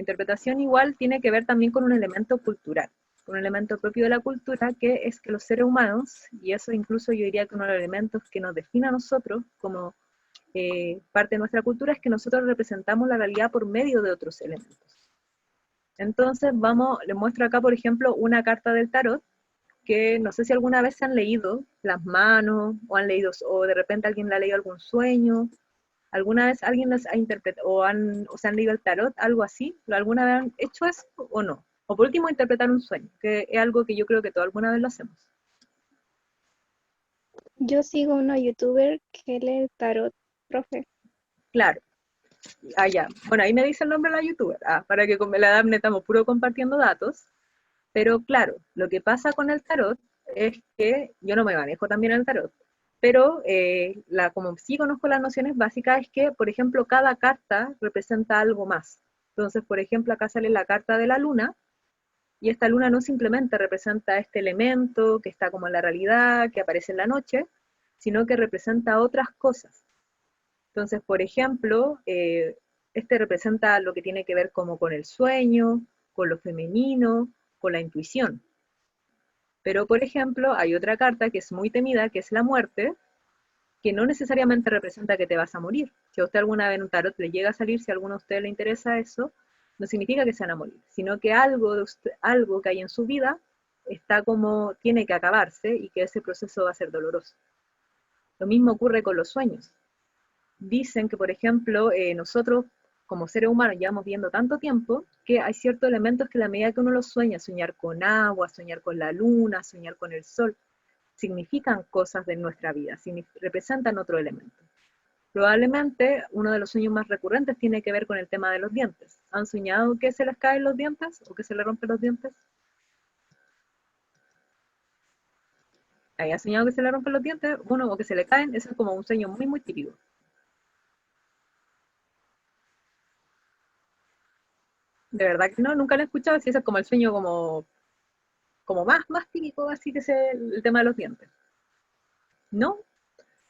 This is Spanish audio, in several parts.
interpretación igual tiene que ver también con un elemento cultural, un elemento propio de la cultura, que es que los seres humanos, y eso incluso yo diría que uno de los elementos que nos define a nosotros como parte de nuestra cultura, es que nosotros representamos la realidad por medio de otros elementos. Entonces, les muestro acá, por ejemplo, una carta del tarot, que no sé si alguna vez se han leído las manos, o han leído, o de repente alguien le ha leído algún sueño, alguna vez alguien les ha interpretado, o se han leído el tarot, algo así, ¿alguna vez han hecho eso o no? O por último, interpretar un sueño, que es algo que yo creo que todos alguna vez lo hacemos. Yo sigo una youtuber que lee tarot, profe. Claro, ya. Bueno, ahí me dice el nombre de la youtuber, para que con la Daphne estamos puro compartiendo datos, pero claro, lo que pasa con el tarot es que yo no me manejo también el tarot, pero como sí conozco las nociones básicas, es que, por ejemplo, cada carta representa algo más. Entonces, por ejemplo, acá sale la carta de la luna, y esta luna no simplemente representa este elemento que está como en la realidad, que aparece en la noche, sino que representa otras cosas. Entonces, por ejemplo, este representa lo que tiene que ver como con el sueño, con lo femenino, con la intuición. Pero, por ejemplo, hay otra carta que es muy temida, que es la muerte, que no necesariamente representa que te vas a morir. Si a usted alguna vez en un tarot le llega a salir, si a alguno de ustedes le interesa eso, no significa que se van a morir, sino que algo, algo que hay en su vida está como, tiene que acabarse y que ese proceso va a ser doloroso. Lo mismo ocurre con los sueños. Dicen que, por ejemplo, nosotros como seres humanos llevamos viendo tanto tiempo que hay ciertos elementos que a la medida que uno los sueña, soñar con agua, soñar con la luna, soñar con el sol, significan cosas de nuestra vida, representan otro elemento. Probablemente uno de los sueños más recurrentes tiene que ver con el tema de los dientes. ¿Han soñado que se les caen los dientes o que se les rompen los dientes? ¿Hay soñado que se le rompen los dientes? Uno, o que se le caen, eso es como un sueño muy, muy típico. De verdad que no, nunca lo he escuchado, si ese es como el sueño como más típico, así que es el tema de los dientes. ¿No?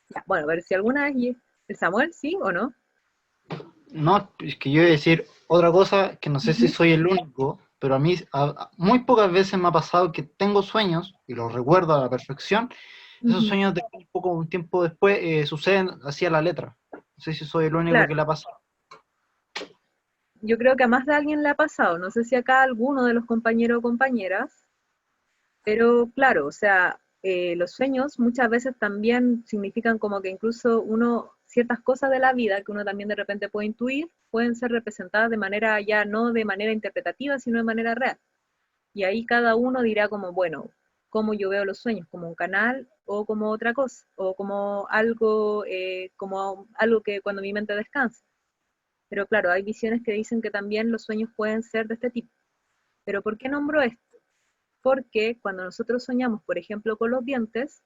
Ya, bueno, a ver si alguna vez, el Samuel, ¿sí o no? No, es que yo iba a decir otra cosa que no sé si soy el único, pero a mí muy pocas veces me ha pasado que tengo sueños, y los recuerdo a la perfección. Esos sueños de un tiempo después suceden así a la letra. No sé si soy el único Claro, que le ha pasado. yo creo que a más de alguien le ha pasado, no sé si acá alguno de los compañeros o compañeras, pero claro, o sea, los sueños muchas veces también significan como que incluso ciertas cosas de la vida que uno también de repente puede intuir, pueden ser representadas de manera ya no de manera interpretativa, sino de manera real. Y ahí cada uno dirá como, bueno, cómo yo veo los sueños, como un canal o como otra cosa, o como algo que cuando mi mente descansa. Pero claro, hay visiones que dicen que también los sueños pueden ser de este tipo. Pero ¿por qué nombro esto? Porque cuando nosotros soñamos, por ejemplo, con los dientes,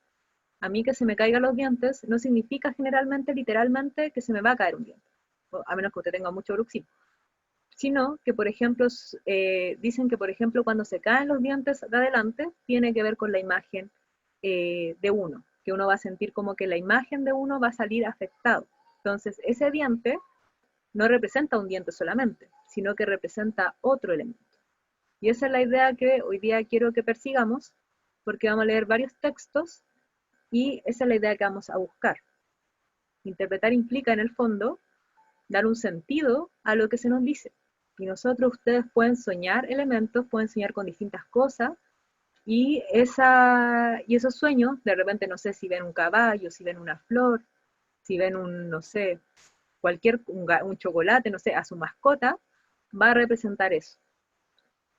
a mí que se me caigan los dientes no significa generalmente, literalmente, que se me va a caer un diente, a menos que usted tenga mucho bruxismo, sino que, por ejemplo, dicen que, por ejemplo, cuando se caen los dientes de adelante, tiene que ver con la imagen de uno, que uno va a sentir como que la imagen de uno va a salir afectado. Entonces, ese diente no representa un diente solamente, sino que representa otro elemento. Y esa es la idea que hoy día quiero que persigamos, porque vamos a leer varios textos y esa es la idea que vamos a buscar. Interpretar implica, en el fondo, dar un sentido a lo que se nos dice. Y nosotros, ustedes pueden soñar elementos, pueden soñar con distintas cosas, y esos sueños, de repente, no sé si ven un caballo, si ven una flor, si ven no sé, un chocolate, no sé, a su mascota, va a representar eso.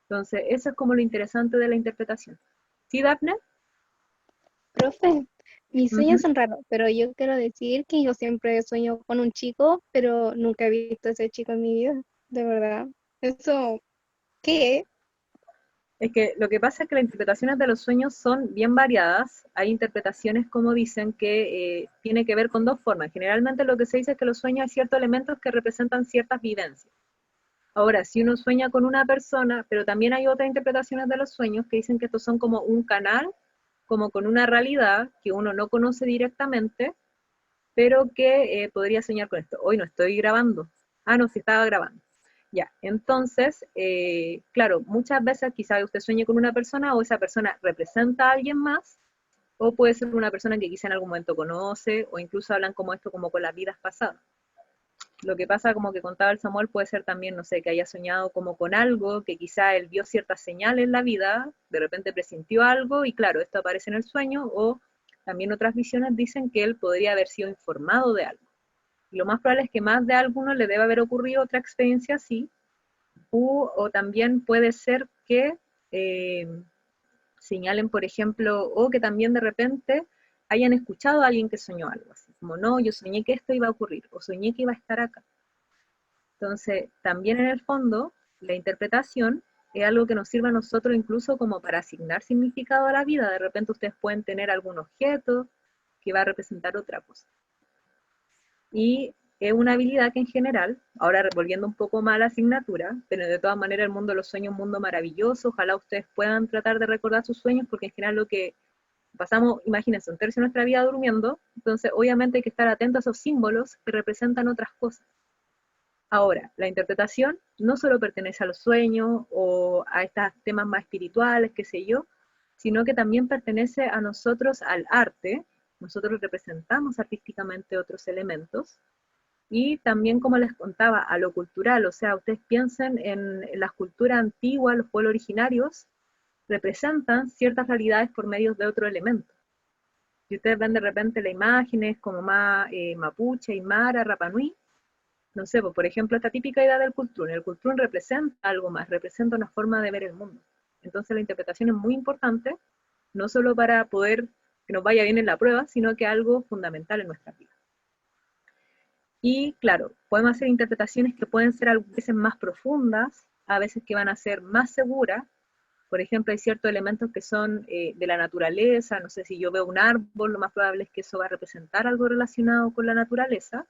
Entonces, eso es como lo interesante de la interpretación. ¿Sí, Daphne? Profe, mis sueños Ujú. son raros, pero yo quiero decir que yo siempre sueño con un chico, pero nunca he visto a ese chico en mi vida, de verdad. Eso, ¿qué es? Es que lo que pasa es que las interpretaciones de los sueños son bien variadas. Hay interpretaciones, como dicen, que tiene que ver con dos formas. Generalmente lo que se dice es que los sueños hay ciertos elementos que representan ciertas vivencias. Ahora, si uno sueña con una persona, pero también hay otras interpretaciones de los sueños que dicen que estos son como un canal, como con una realidad que uno no conoce directamente, pero que podría soñar con esto. Hoy no estoy grabando. Ah, no, sí estaba grabando. Ya, entonces, claro, muchas veces quizá usted sueñe con una persona o esa persona representa a alguien más, o puede ser una persona que quizá en algún momento conoce, o incluso hablan como esto, como con las vidas pasadas. Lo que pasa, como que contaba el Samuel, puede ser también, no sé, que haya soñado como con algo, que quizá él vio ciertas señales en la vida, de repente presintió algo, y claro, esto aparece en el sueño, o también otras visiones dicen que él podría haber sido informado de algo. Y lo más probable es que más de alguno le debe haber ocurrido otra experiencia así, o también puede ser que eh, señalen, por ejemplo, o que también de repente hayan escuchado a alguien que soñó algo así, como no, yo soñé que esto iba a ocurrir, o soñé que iba a estar acá. Entonces, también en el fondo, la interpretación es algo que nos sirve a nosotros incluso como para asignar significado a la vida. De repente ustedes pueden tener algún objeto que va a representar otra cosa. Y es una habilidad que en general, ahora volviendo un poco más a la asignatura, pero de todas maneras el mundo de los sueños es un mundo maravilloso, ojalá ustedes puedan tratar de recordar sus sueños, porque en general lo que pasamos, imagínense, un tercio de nuestra vida durmiendo, entonces obviamente hay que estar atentos a esos símbolos que representan otras cosas. Ahora, la interpretación no solo pertenece a los sueños o a estos temas más espirituales, qué sé yo, sino que también pertenece a nosotros, al arte. Nosotros representamos artísticamente otros elementos, y también, como les contaba, a lo cultural. O sea, ustedes piensen en las culturas antiguas, los pueblos originarios, representan ciertas realidades por medio de otro elemento. Si ustedes ven de repente las imágenes como más mapuche, aymara, rapanui, no sé, pues, por ejemplo, esta típica idea del cultrún. El cultrún representa algo más, representa una forma de ver el mundo. Entonces la interpretación es muy importante, no solo para poder que nos vaya bien en la prueba, sino que algo fundamental en nuestra vida. Y claro, podemos hacer interpretaciones que pueden ser a veces más profundas, a veces que van a ser más seguras. Por ejemplo, hay ciertos elementos que son de la naturaleza, no sé, si yo veo un árbol, lo más probable es que eso va a representar algo relacionado con la naturaleza,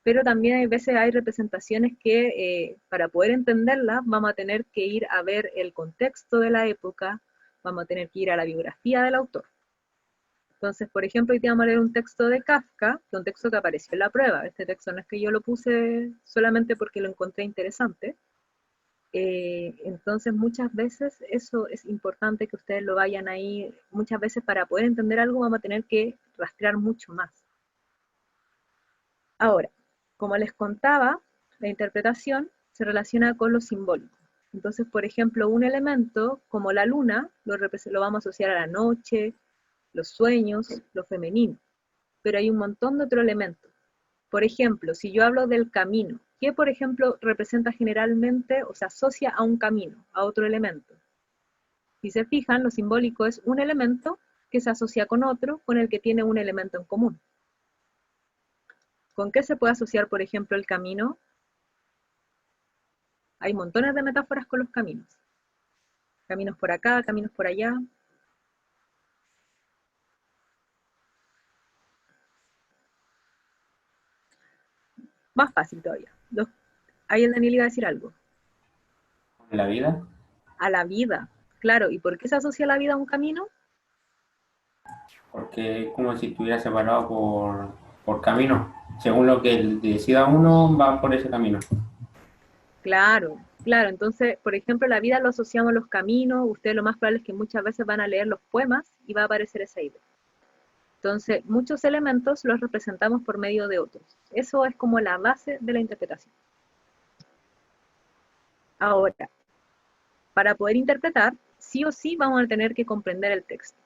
pero también hay veces hay representaciones que para poder entenderlas vamos a tener que ir a ver el contexto de la época, vamos a tener que ir a la biografía del autor. Entonces, por ejemplo, hoy te vamos a leer un texto de Kafka, que es un texto que apareció en la prueba. Este texto no es que yo lo puse solamente porque lo encontré interesante. Entonces, muchas veces eso es importante que ustedes lo vayan ahí. Muchas veces para poder entender algo vamos a tener que rastrear mucho más. Ahora, como les contaba, la interpretación se relaciona con lo simbólico. Entonces, por ejemplo, un elemento como la luna lo vamos a asociar a la noche, los sueños, lo femenino. Pero hay un montón de otros elementos. Por ejemplo, si yo hablo del camino, ¿qué, por ejemplo, representa generalmente o se asocia a un camino, a otro elemento? Si se fijan, lo simbólico es un elemento que se asocia con otro, con el que tiene un elemento en común. ¿Con qué se puede asociar, por ejemplo, el camino? Hay montones de metáforas con los caminos. Caminos por acá, caminos por allá. Más fácil todavía. Ahí el Daniel iba a decir algo. ¿En la vida? A la vida, claro. ¿Y por qué se asocia la vida a un camino? Porque es como si estuviera separado por camino. Según lo que decida uno, va por ese camino. Claro, claro. Entonces, por ejemplo, la vida lo asociamos a los caminos. Ustedes lo más probable es que muchas veces van a leer los poemas y va a aparecer esa idea. Entonces, muchos elementos los representamos por medio de otros. Eso es como la base de la interpretación. Ahora, para poder interpretar, sí o sí vamos a tener que comprender el texto.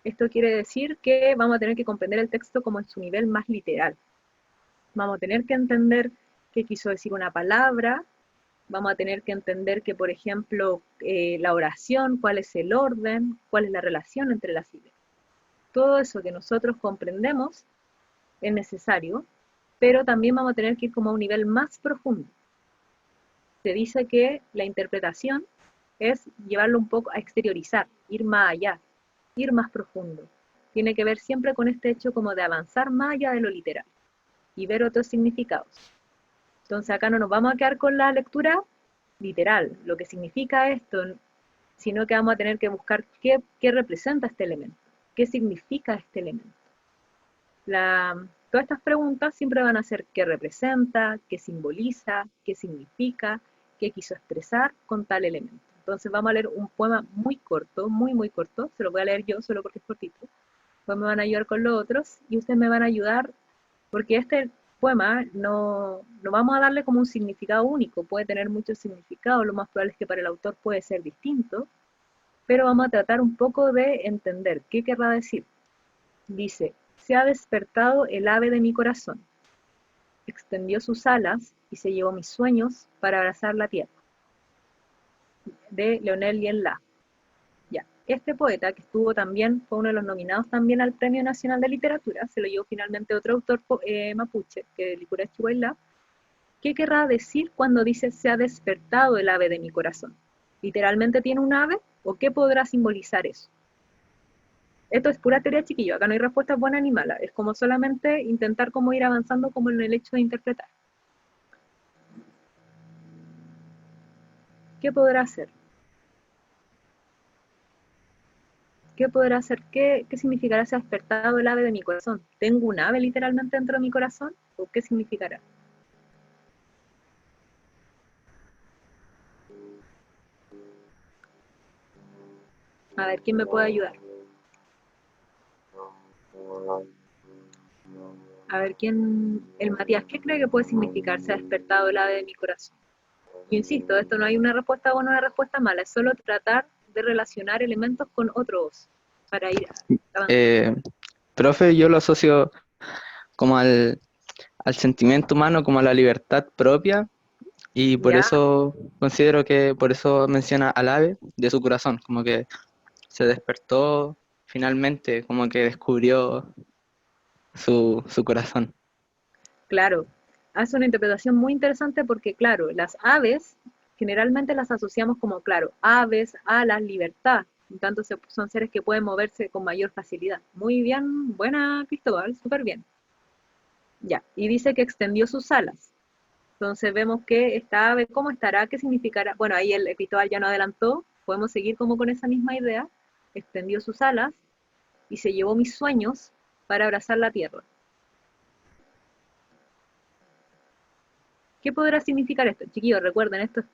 Esto quiere decir que vamos a tener que comprender el texto como en su nivel más literal. Vamos a tener que entender qué quiso decir una palabra, vamos a tener que entender que, por ejemplo, la oración, cuál es el orden, cuál es la relación entre las ideas. Todo eso que nosotros comprendemos es necesario, pero también vamos a tener que ir como a un nivel más profundo. Se dice que la interpretación es llevarlo un poco a exteriorizar, ir más allá, ir más profundo. Tiene que ver siempre con este hecho como de avanzar más allá de lo literal y ver otros significados. Entonces acá no nos vamos a quedar con la lectura literal, lo que significa esto, sino que vamos a tener que buscar qué representa este elemento, qué significa este elemento. Todas estas preguntas siempre van a ser qué representa, qué simboliza, qué significa, qué quiso expresar con tal elemento. Entonces vamos a leer un poema muy corto, muy, muy corto, se lo voy a leer yo solo porque es cortito. Después me van a ayudar con los otros y ustedes me van a ayudar porque este poema no vamos a darle como un significado único, puede tener muchos significados, lo más probable es que para el autor puede ser distinto, pero vamos a tratar un poco de entender qué querrá decir. Dice, se ha despertado el ave de mi corazón, extendió sus alas y se llevó mis sueños para abrazar la tierra. De Leonel Lienla. Ya, este poeta que estuvo también, fue uno de los nominados también al Premio Nacional de Literatura, se lo llevó finalmente otro autor mapuche, que es Licurachi Huayla. ¿Qué querrá decir cuando dice se ha despertado el ave de mi corazón? ¿Literalmente tiene un ave? ¿O qué podrá simbolizar eso? Esto es pura teoría, chiquillo, acá no hay respuestas buenas ni malas, es como solamente intentar como ir avanzando como en el hecho de interpretar. ¿Qué podrá hacer? ¿Qué podrá hacer? ¿Qué significará se ha despertado el ave de mi corazón? ¿Tengo un ave literalmente dentro de mi corazón? ¿O qué significará? A ver, ¿quién me puede ayudar? A ver, ¿quién? El Matías, ¿qué cree que puede significar se ha despertado el ave de mi corazón? Yo insisto, esto no hay una respuesta buena o una respuesta mala, es solo tratar de relacionar elementos con otros para ir avanzando. Profe, yo lo asocio como al sentimiento humano, como a la libertad propia, y por ¿Ya? eso considero que por eso menciona al ave de su corazón, como que se despertó finalmente, como que descubrió su corazón. Claro, hace una interpretación muy interesante porque, claro, las aves generalmente las asociamos como, claro, aves, alas, libertad. En tanto son seres que pueden moverse con mayor facilidad. Muy bien, buena Cristóbal, súper bien. Ya, y dice que extendió sus alas. Entonces vemos que esta ave, ¿cómo estará? ¿Qué significará? Bueno, ahí el Cristóbal ya no adelantó, podemos seguir como con esa misma idea. Extendió sus alas y se llevó mis sueños para abrazar la tierra. ¿Qué podrá significar esto? Chiquillos, recuerden, esto es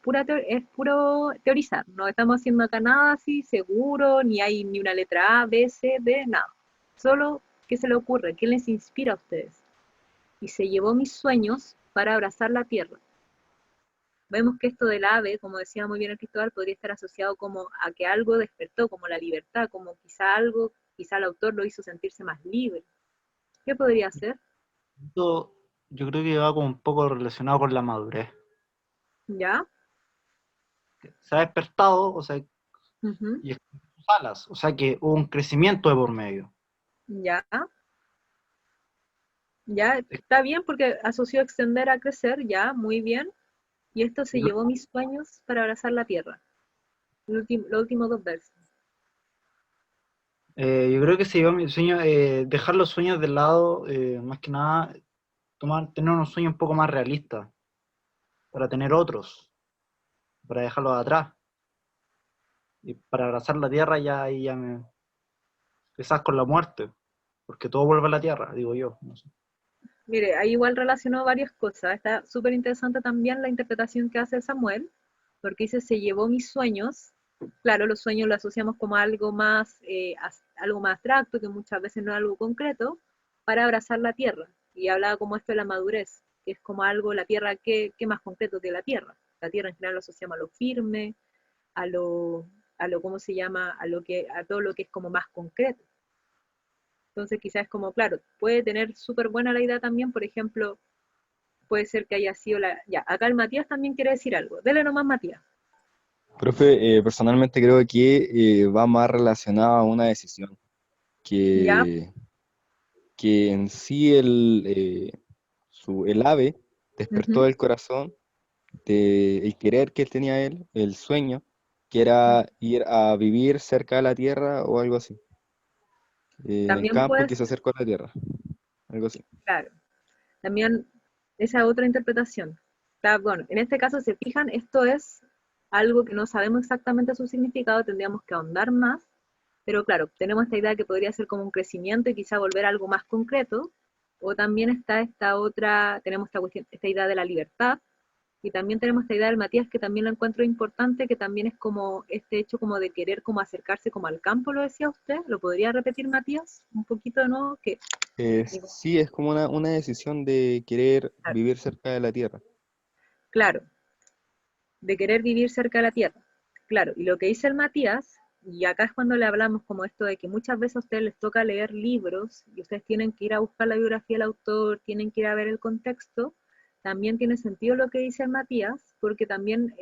puro teorizar. No estamos haciendo acá nada así seguro, ni hay ni una letra A, B, C, D, nada. Solo, ¿qué se le ocurre? ¿Qué les inspira a ustedes? Y se llevó mis sueños para abrazar la tierra. Vemos que esto del ave, como decía muy bien el Cristóbal, podría estar asociado como a que algo despertó, como la libertad, como quizá el autor lo hizo sentirse más libre. ¿Qué podría ser? Esto yo creo que va como un poco relacionado con la madurez. ¿Ya? Se ha despertado, o sea, Ujú. y extendió sus alas, o sea que hubo un crecimiento de por medio. ¿Ya? Ya, está bien porque asoció extender a crecer, ya, muy bien. Y esto se llevó mis sueños para abrazar la tierra. Los últimos dos versos. Yo creo que se llevó mi sueño, dejar los sueños de lado, más que nada, tener unos sueños un poco más realistas, para tener otros, para dejarlos atrás. Y para abrazar la tierra ya me quizás con la muerte, porque todo vuelve a la tierra, digo yo. No sé. Mire, ahí igual relacionó varias cosas. Está súper interesante también la interpretación que hace Samuel, porque dice, se llevó mis sueños. Claro, los sueños lo asociamos como algo más abstracto, que muchas veces no es algo concreto, para abrazar la tierra. Y hablaba como esto de la madurez, que es como algo, la tierra, ¿qué más concreto que la tierra? La tierra en general lo asociamos a lo firme, a lo, ¿cómo se llama? A todo lo que es como más concreto. Entonces quizás es como, claro, puede tener súper buena la idea también, por ejemplo, puede ser que haya sido la... Ya, acá el Matías también quiere decir algo. Dele nomás, Matías. Profe, personalmente creo que va más relacionado a una decisión, ¿Ya? que en sí el ave despertó Ujú. el corazón el querer que tenía él, el sueño, que era ir a vivir cerca de la tierra o algo así. En el También campo puede que se ser, acercó a la tierra, algo así. claro. También esa otra interpretación. Está, bueno, en este caso, se fijan, esto es algo que no sabemos exactamente su significado, tendríamos que ahondar más, pero claro, tenemos esta idea que podría ser como un crecimiento y quizá volver a algo más concreto, o también está esta otra, tenemos esta cuestión, esta idea de la libertad, Y también tenemos esta idea del Matías, que también la encuentro importante, que también es como este hecho como de querer como acercarse como al campo, lo decía usted. ¿Lo podría repetir, Matías, un poquito de nuevo? Que, digo, Sí, es como una decisión de querer claro, vivir cerca de la tierra. claro, de querer vivir cerca de la tierra. Claro, y lo que dice el Matías, y acá es cuando le hablamos como esto de que muchas veces a ustedes les toca leer libros y ustedes tienen que ir a buscar la biografía del autor, tienen que ir a ver el contexto, también tiene sentido lo que dice el Matías, porque también,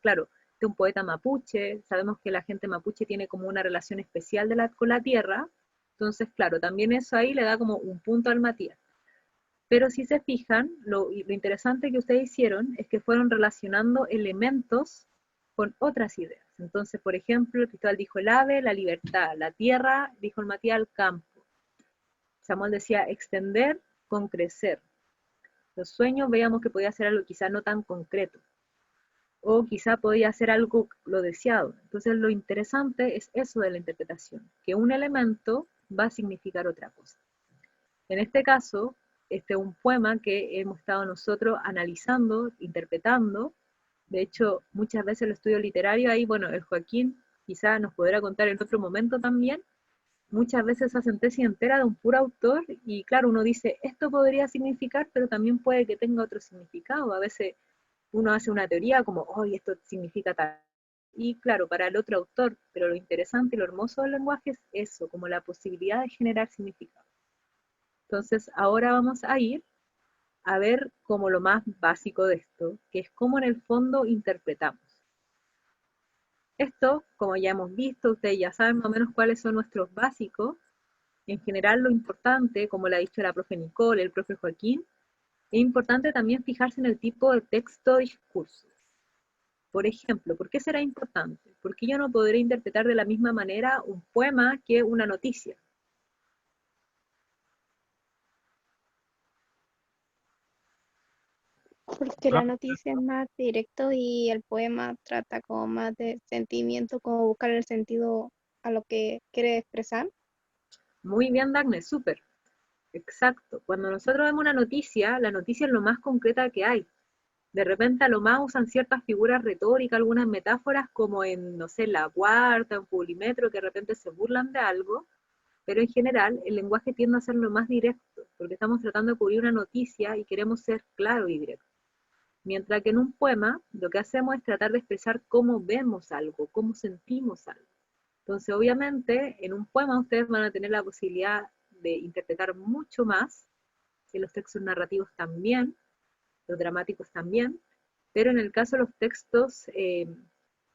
claro, es un poeta mapuche, sabemos que la gente mapuche tiene como una relación especial con la tierra, entonces, claro, también eso ahí le da como un punto al Matías. Pero si se fijan, lo interesante que ustedes hicieron es que fueron relacionando elementos con otras ideas. Entonces, por ejemplo, el Cristóbal dijo el ave, la libertad, la tierra, dijo el Matías, el campo. Samuel decía extender con crecer. Los sueños veíamos que podía ser algo quizá no tan concreto, o quizá podía ser algo lo deseado. Entonces, lo interesante es eso de la interpretación, que un elemento va a significar otra cosa. En este caso, este es un poema que hemos estado nosotros analizando, interpretando. De hecho, muchas veces el estudio literario, ahí, bueno, el Joaquín quizá nos podrá contar en otro momento también, muchas veces hacen tesis entera de un puro autor, y claro, uno dice, esto podría significar, pero también puede que tenga otro significado. A veces uno hace una teoría como, hoy esto significa tal. Y claro, para el otro autor, pero lo interesante y lo hermoso del lenguaje es eso, como la posibilidad de generar significado. Entonces, ahora vamos a ir a ver como lo más básico de esto, que es cómo en el fondo interpretamos. Esto, como ya hemos visto, ustedes ya saben más o menos cuáles son nuestros básicos. En general, lo importante, como le ha dicho la profe Nicole, el profe Joaquín, es importante también fijarse en el tipo de texto discurso. Por ejemplo, ¿por qué será importante? Porque yo no podré interpretar de la misma manera un poema que una noticia. Porque la noticia es más directo y el poema trata como más de sentimiento, como buscar el sentido a lo que quiere expresar. Muy bien, Dagne, súper. Exacto. Cuando nosotros vemos una noticia, la noticia es lo más concreta que hay. De repente a lo más usan ciertas figuras retóricas, algunas metáforas como en, no sé, La Cuarta, en Publimetro, que de repente se burlan de algo, pero en general el lenguaje tiende a ser lo más directo, porque estamos tratando de cubrir una noticia y queremos ser claro y directo. Mientras que en un poema lo que hacemos es tratar de expresar cómo vemos algo, cómo sentimos algo. Entonces, obviamente, en un poema ustedes van a tener la posibilidad de interpretar mucho más, que los textos narrativos también, los dramáticos también, pero en el caso de los textos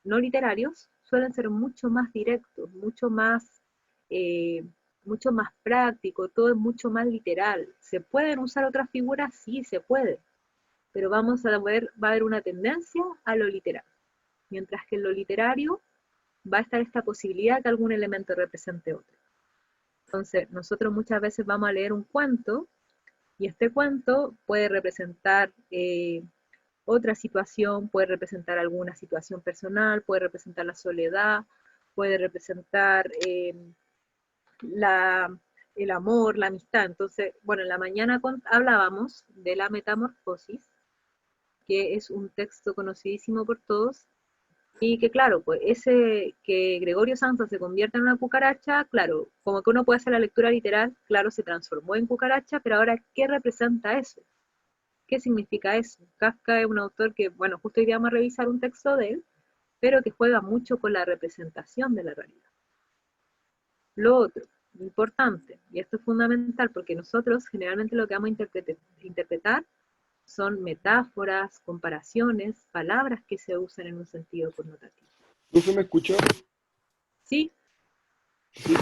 no literarios, suelen ser mucho más directos, eh, mucho más prácticos, todo es mucho más literal. ¿Se pueden usar otras figuras? Sí, se puede, pero vamos a ver, va a haber una tendencia a lo literal, mientras que en lo literario va a estar esta posibilidad que algún elemento represente otro. Entonces, nosotros muchas veces vamos a leer un cuento, y este cuento puede representar otra situación, puede representar alguna situación personal, puede representar la soledad, puede representar el amor, la amistad. Entonces, bueno, en la mañana hablábamos de la metamorfosis, que es un texto conocidísimo por todos, y que claro, pues ese que Gregorio Samsa se convierta en una cucaracha, claro, como que uno puede hacer la lectura literal, claro, se transformó en cucaracha, pero ahora, ¿qué representa eso? ¿Qué significa eso? Kafka es un autor que, bueno, justo hoy día vamos a revisar un texto de él, pero que juega mucho con la representación de la realidad. Lo otro, importante, y esto es fundamental, porque nosotros generalmente lo que vamos a interpretar son metáforas, comparaciones, palabras que se usan en un sentido connotativo. ¿Profe, me escucha? ¿Sí? Sí.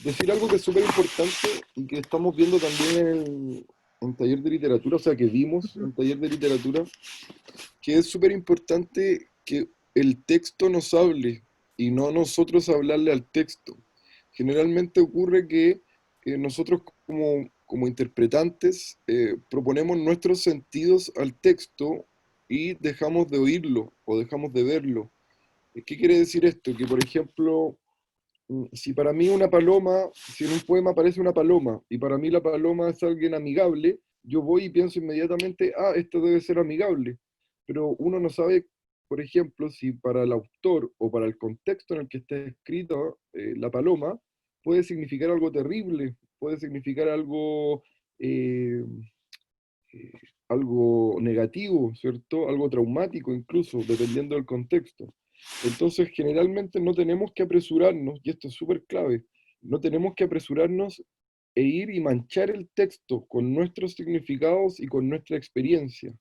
Decir algo que es súper importante y que estamos viendo también en taller de literatura, o sea, que vimos en taller de literatura, que es súper importante que el texto nos hable y no nosotros hablarle al texto. Generalmente ocurre que nosotros como interpretantes proponemos nuestros sentidos al texto y dejamos de oírlo o dejamos de verlo. ¿Qué quiere decir esto? Que, por ejemplo, si para mí una paloma, si en un poema aparece una paloma y para mí la paloma es alguien amigable, yo voy y pienso inmediatamente, ah, esto debe ser amigable. pero uno no sabe, por ejemplo, si para el autor o para el contexto en el que está escrita la paloma, puede significar algo terrible, puede significar eh, eh, algo negativo, ¿cierto? Algo traumático incluso, dependiendo del contexto. Entonces, generalmente no tenemos que apresurarnos, y esto es súper clave, no tenemos que apresurarnos e ir y manchar el texto con nuestros significados y con nuestra experiencia.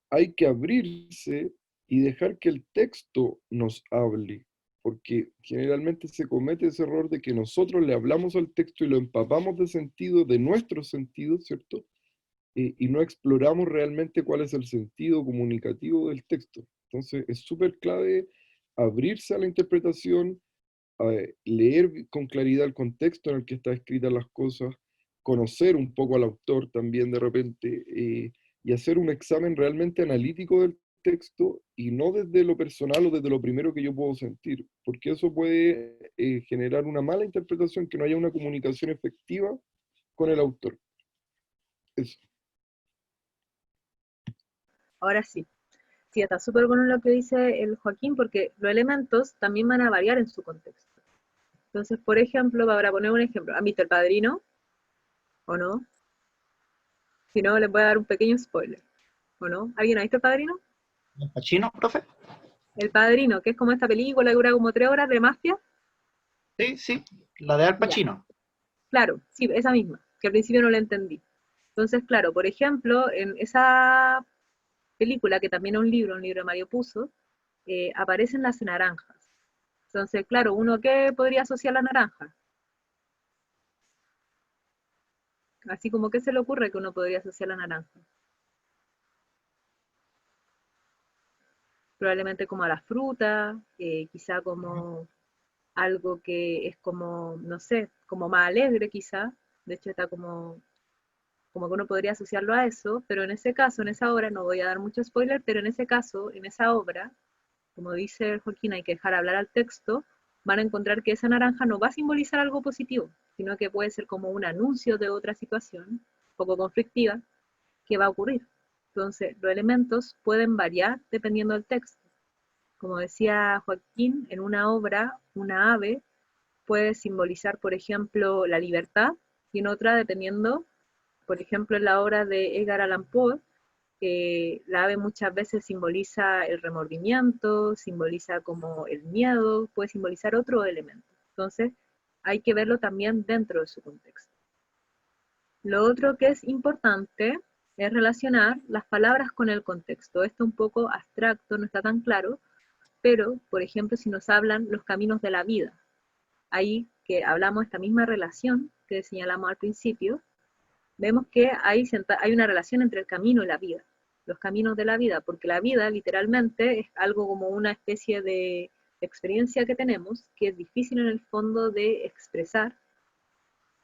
Hay que abrirse y dejar que el texto nos hable, porque generalmente se comete ese error de que nosotros le hablamos al texto y lo empapamos de sentido, de nuestros sentidos, ¿cierto? Y no exploramos realmente cuál es el sentido comunicativo del texto. Entonces es súper clave abrirse a la interpretación, leer con claridad el contexto en el que están escritas las cosas, conocer un poco al autor también de repente, y hacer un examen realmente analítico del texto y no desde lo personal o desde lo primero que yo puedo sentir, porque eso puede generar una mala interpretación, que no haya una comunicación efectiva con el autor. Eso. Ahora sí. Sí, está súper bueno lo que dice el Joaquín, porque los elementos también van a variar en su contexto. Entonces, por ejemplo, para poner un ejemplo, ¿han visto El Padrino? ¿O no? Si no, les voy a dar un pequeño spoiler. ¿O no? ¿Alguien ha visto El Padrino? ¿Al Pacino, profe? El Padrino, que es como esta película que dura como 3 horas de mafia. Sí, sí, la de Al Ya, Pacino. claro, sí, esa misma, que al principio no la entendí. Entonces, claro, por ejemplo, en esa película, que también es un libro de Mario Puzo, aparecen las naranjas. Entonces, claro, ¿uno qué podría asociar la naranja? Así como, ¿qué se le ocurre que uno podría asociar la naranja? Probablemente como a la fruta, quizá como algo que es como, no sé, como más alegre quizá. De hecho, está como que uno podría asociarlo a eso, pero en ese caso, en esa obra, no voy a dar mucho spoiler, pero en ese caso, en esa obra, como dice Joaquín, hay que dejar hablar al texto, van a encontrar que esa naranja no va a simbolizar algo positivo, sino que puede ser como un anuncio de otra situación, un poco conflictiva, que va a ocurrir. Entonces, los elementos pueden variar dependiendo del texto. Como decía Joaquín, en una obra, una ave puede simbolizar, por ejemplo, la libertad, y en otra, dependiendo, por ejemplo, en la obra de Edgar Allan Poe, la ave muchas veces simboliza el remordimiento, simboliza como el miedo, puede simbolizar otro elemento. Entonces, hay que verlo también dentro de su contexto. Lo otro que es importante es relacionar las palabras con el contexto. Esto es un poco abstracto, no está tan claro, pero, por ejemplo, si nos hablan los caminos de la vida, ahí que hablamos de esta misma relación que señalamos al principio, vemos que hay una relación entre el camino y la vida, los caminos de la vida, porque la vida literalmente es algo como una especie de experiencia que tenemos, que es difícil en el fondo de expresar,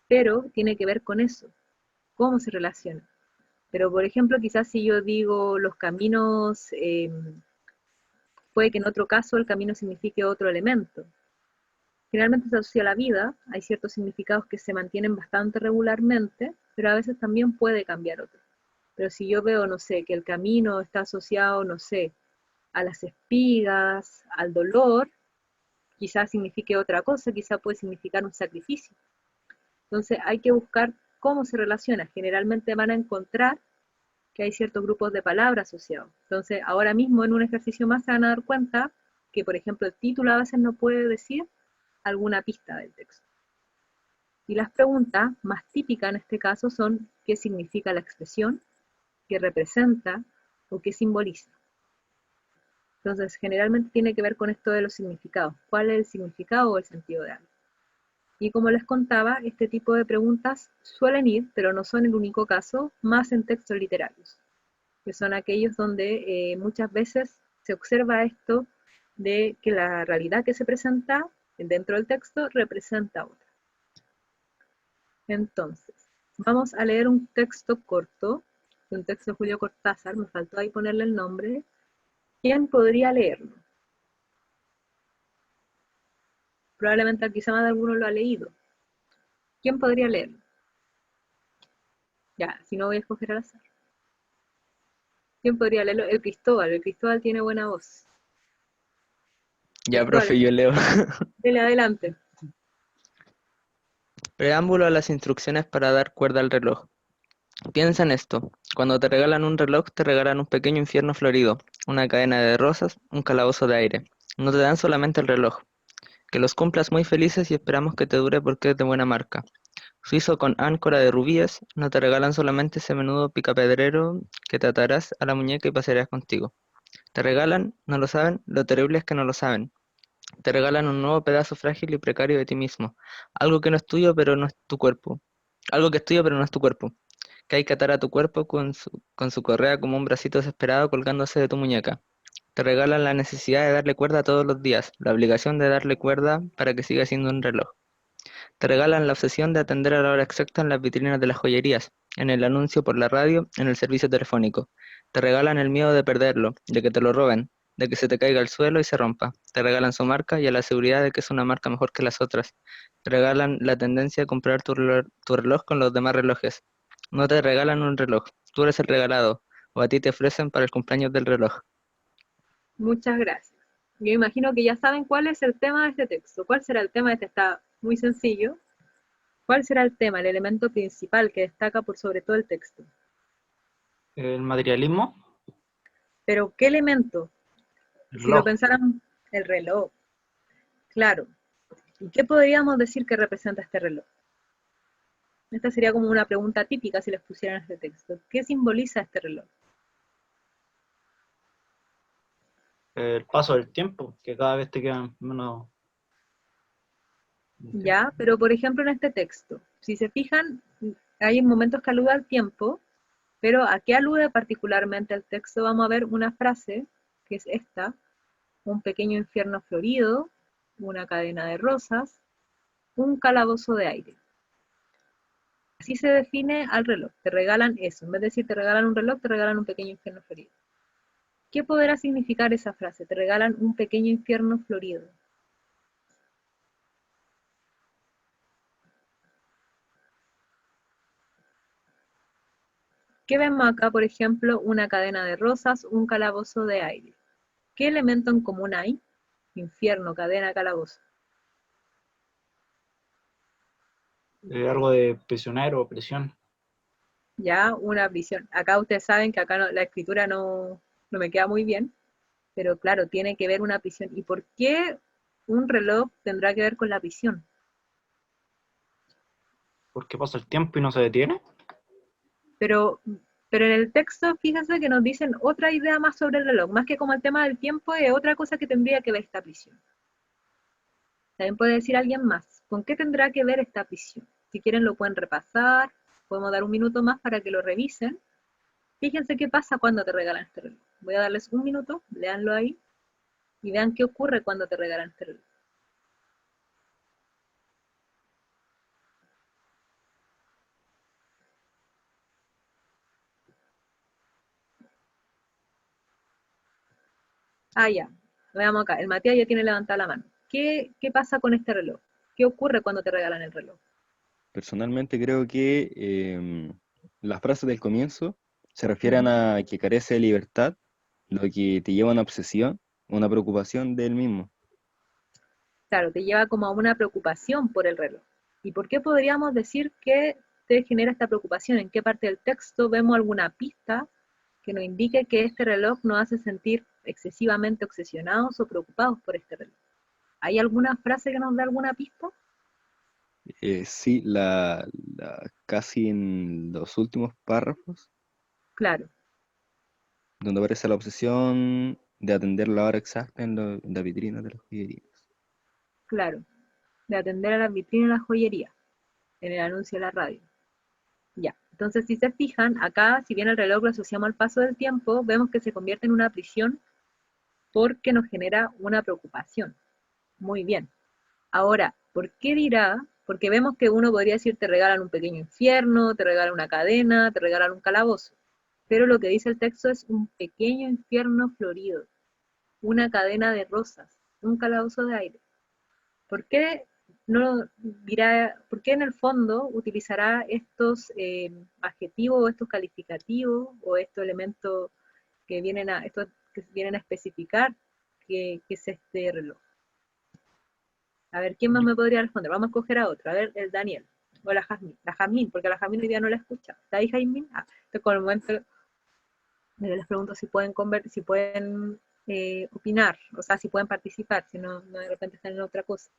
pero tiene que ver con eso, cómo se relaciona. Pero, por ejemplo, quizás si yo digo los caminos, puede que en otro caso el camino signifique otro elemento. Generalmente se asocia a la vida, hay ciertos significados que se mantienen bastante regularmente, pero a veces también puede cambiar otro. Pero si yo veo, no sé, que el camino está asociado, no sé, a las espigas, al dolor, quizás signifique otra cosa, quizás puede significar un sacrificio. Entonces hay que buscar cómo se relaciona. Generalmente van a encontrar que hay ciertos grupos de palabras asociados. Entonces ahora mismo en un ejercicio más se van a dar cuenta que, por ejemplo, el título a veces no puede decir alguna pista del texto. Y las preguntas más típicas en este caso son: ¿qué significa la expresión? ¿Qué representa? ¿O qué simboliza? Entonces, generalmente tiene que ver con esto de los significados. ¿Cuál es el significado o el sentido de algo? Y como les contaba, este tipo de preguntas suelen ir, pero no son el único caso, más en textos literarios, que son aquellos donde muchas veces se observa esto de que la realidad que se presenta dentro del texto representa otra. Entonces, vamos a leer un texto corto, un texto de Julio Cortázar, me faltó ahí ponerle el nombre. ¿Quién podría leerlo? Probablemente quizá más de alguno lo ha leído. ¿Quién podría leerlo? Ya, si no voy a escoger al azar. ¿Quién podría leerlo? El Cristóbal. El Cristóbal tiene buena voz. Ya, Cristóbal, profe, yo leo. dele adelante. Preámbulo a las instrucciones para dar cuerda al reloj. Piensa en esto. Cuando te regalan un reloj, te regalan un pequeño infierno florido, una cadena de rosas, un calabozo de aire. No te dan solamente el reloj. Que los cumplas muy felices y esperamos que te dure porque es de buena marca. Suizo con áncora de rubíes, no te regalan solamente ese menudo picapedrero que te atarás a la muñeca y pasearás contigo. Te regalan, no lo saben, lo terrible es que no lo saben. Te regalan un nuevo pedazo frágil y precario de ti mismo, algo que no es tuyo pero no es tu cuerpo, algo que es tuyo pero no es tu cuerpo, que hay que atar a tu cuerpo con su correa como un bracito desesperado colgándose de tu muñeca. Te regalan la necesidad de darle cuerda todos los días, la obligación de darle cuerda para que siga siendo un reloj. Te regalan la obsesión de atender a la hora exacta en las vitrinas de las joyerías, en el anuncio por la radio, en el servicio telefónico. Te regalan el miedo de perderlo, de que te lo roben, de que se te caiga al suelo y se rompa. Te regalan su marca y a la seguridad de que es una marca mejor que las otras. Te regalan la tendencia a comprar tu reloj con los demás relojes. No te regalan un reloj, tú eres el regalado, o a ti te ofrecen para el cumpleaños del reloj. Muchas gracias. Yo imagino que ya saben cuál es el tema de este texto. ¿Cuál será el tema? Este está muy sencillo. ¿Cuál será el tema, el elemento principal que destaca por sobre todo el texto? El materialismo, Pero, ¿qué elemento? el Si lo reloj. pensaran, el reloj. Claro. ¿Y qué podríamos decir que representa este reloj? Esta sería como una pregunta típica si les pusieran este texto. ¿Qué simboliza este reloj? El paso del tiempo, que cada vez te quedan menos. Ya, pero por ejemplo en este texto, si se fijan, hay momentos que alude al tiempo, pero ¿a qué alude particularmente el texto? Vamos a ver una frase, que es esta: un pequeño infierno florido, una cadena de rosas, un calabozo de aire. Así se define al reloj, te regalan eso, en vez de decir te regalan un reloj, te regalan un pequeño infierno florido. ¿Qué podrá significar esa frase? Te regalan un pequeño infierno florido. ¿Qué vemos acá, por ejemplo? Una cadena de rosas, un calabozo de aire. ¿Qué elemento en común hay? Infierno, cadena, calabozo. Algo de prisionero o prisión. Ya, una prisión. Acá ustedes saben que acá la escritura no me queda muy bien, pero claro, tiene que ver una prisión. ¿Y por qué un reloj tendrá que ver con la prisión? Porque pasa el tiempo y no se detiene. Pero en el texto, fíjense que nos dicen otra idea más sobre el reloj, más que como el tema del tiempo, es otra cosa que tendría que ver esta prisión. También puede decir alguien más, ¿con qué tendrá que ver esta prisión? Si quieren lo pueden repasar, podemos dar un minuto más para que lo revisen. Fíjense qué pasa cuando te regalan este reloj. Voy a darles un minuto, léanlo ahí, y vean qué ocurre cuando te regalan este reloj. Ah, ya, veamos acá, el Matías ya tiene levantada la mano. ¿Qué pasa con este reloj? ¿Qué ocurre cuando te regalan el reloj? Personalmente creo que las frases del comienzo se refieren a que carece de libertad, lo que te lleva a una obsesión, una preocupación del mismo. Claro, te lleva como a una preocupación por el reloj. ¿Y por qué podríamos decir que te genera esta preocupación? ¿En qué parte del texto vemos alguna pista que nos indique que este reloj nos hace sentir excesivamente obsesionados o preocupados por este reloj? ¿Hay alguna frase que nos dé alguna pista? Sí, casi en los últimos párrafos, Claro, donde aparece la obsesión de atender la hora exacta en la vitrina de las joyerías. claro. De atender a las vitrinas de la joyería, en el anuncio de la radio. Ya, entonces si se fijan, acá, si bien el reloj lo asociamos al paso del tiempo, vemos que se convierte en una prisión porque nos genera una preocupación. Muy bien. Ahora, ¿por qué dirá? Porque vemos que uno podría decir te regalan un pequeño infierno, te regalan una cadena, te regalan un calabozo. Pero lo que dice el texto es un pequeño infierno florido, una cadena de rosas, un calabozo de aire. ¿Por qué no dirá, por qué en el fondo utilizará estos adjetivos o estos calificativos o estos elementos estos que vienen a especificar qué es este reloj. A ver, ¿quién más me podría responder? Vamos a escoger a otro. A ver, el Daniel. O la Jazmín. La Jazmín, porque la Jazmín hoy día no la escucha. ¿Está ahí, Jazmín? Ah, estoy con el momento. Les pregunto si pueden opinar, o sea, si pueden participar, si no de repente están en otra cosa.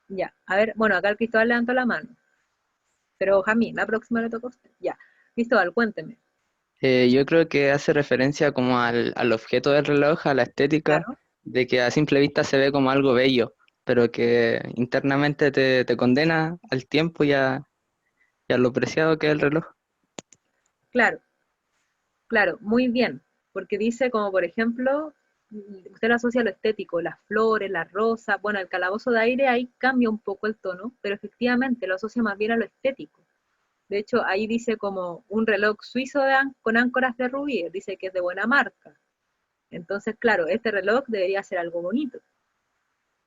Ya, a ver, bueno, acá el Cristóbal levantó la mano. Pero Jazmín, la próxima le toca a usted. Ya. Cristóbal, cuénteme. Yo creo que hace referencia como al objeto del reloj, a la estética, Claro, de que a simple vista se ve como algo bello, pero que internamente te condena al tiempo y a lo preciado que es el reloj. claro, claro, muy bien. Porque dice como, por ejemplo, usted lo asocia a lo estético, las flores, las rosas, bueno, el calabozo de aire ahí cambia un poco el tono, pero efectivamente lo asocia más bien a lo estético. De hecho, ahí dice como un reloj suizo con áncoras de rubí, dice que es de buena marca. Entonces, claro, este reloj debería ser algo bonito.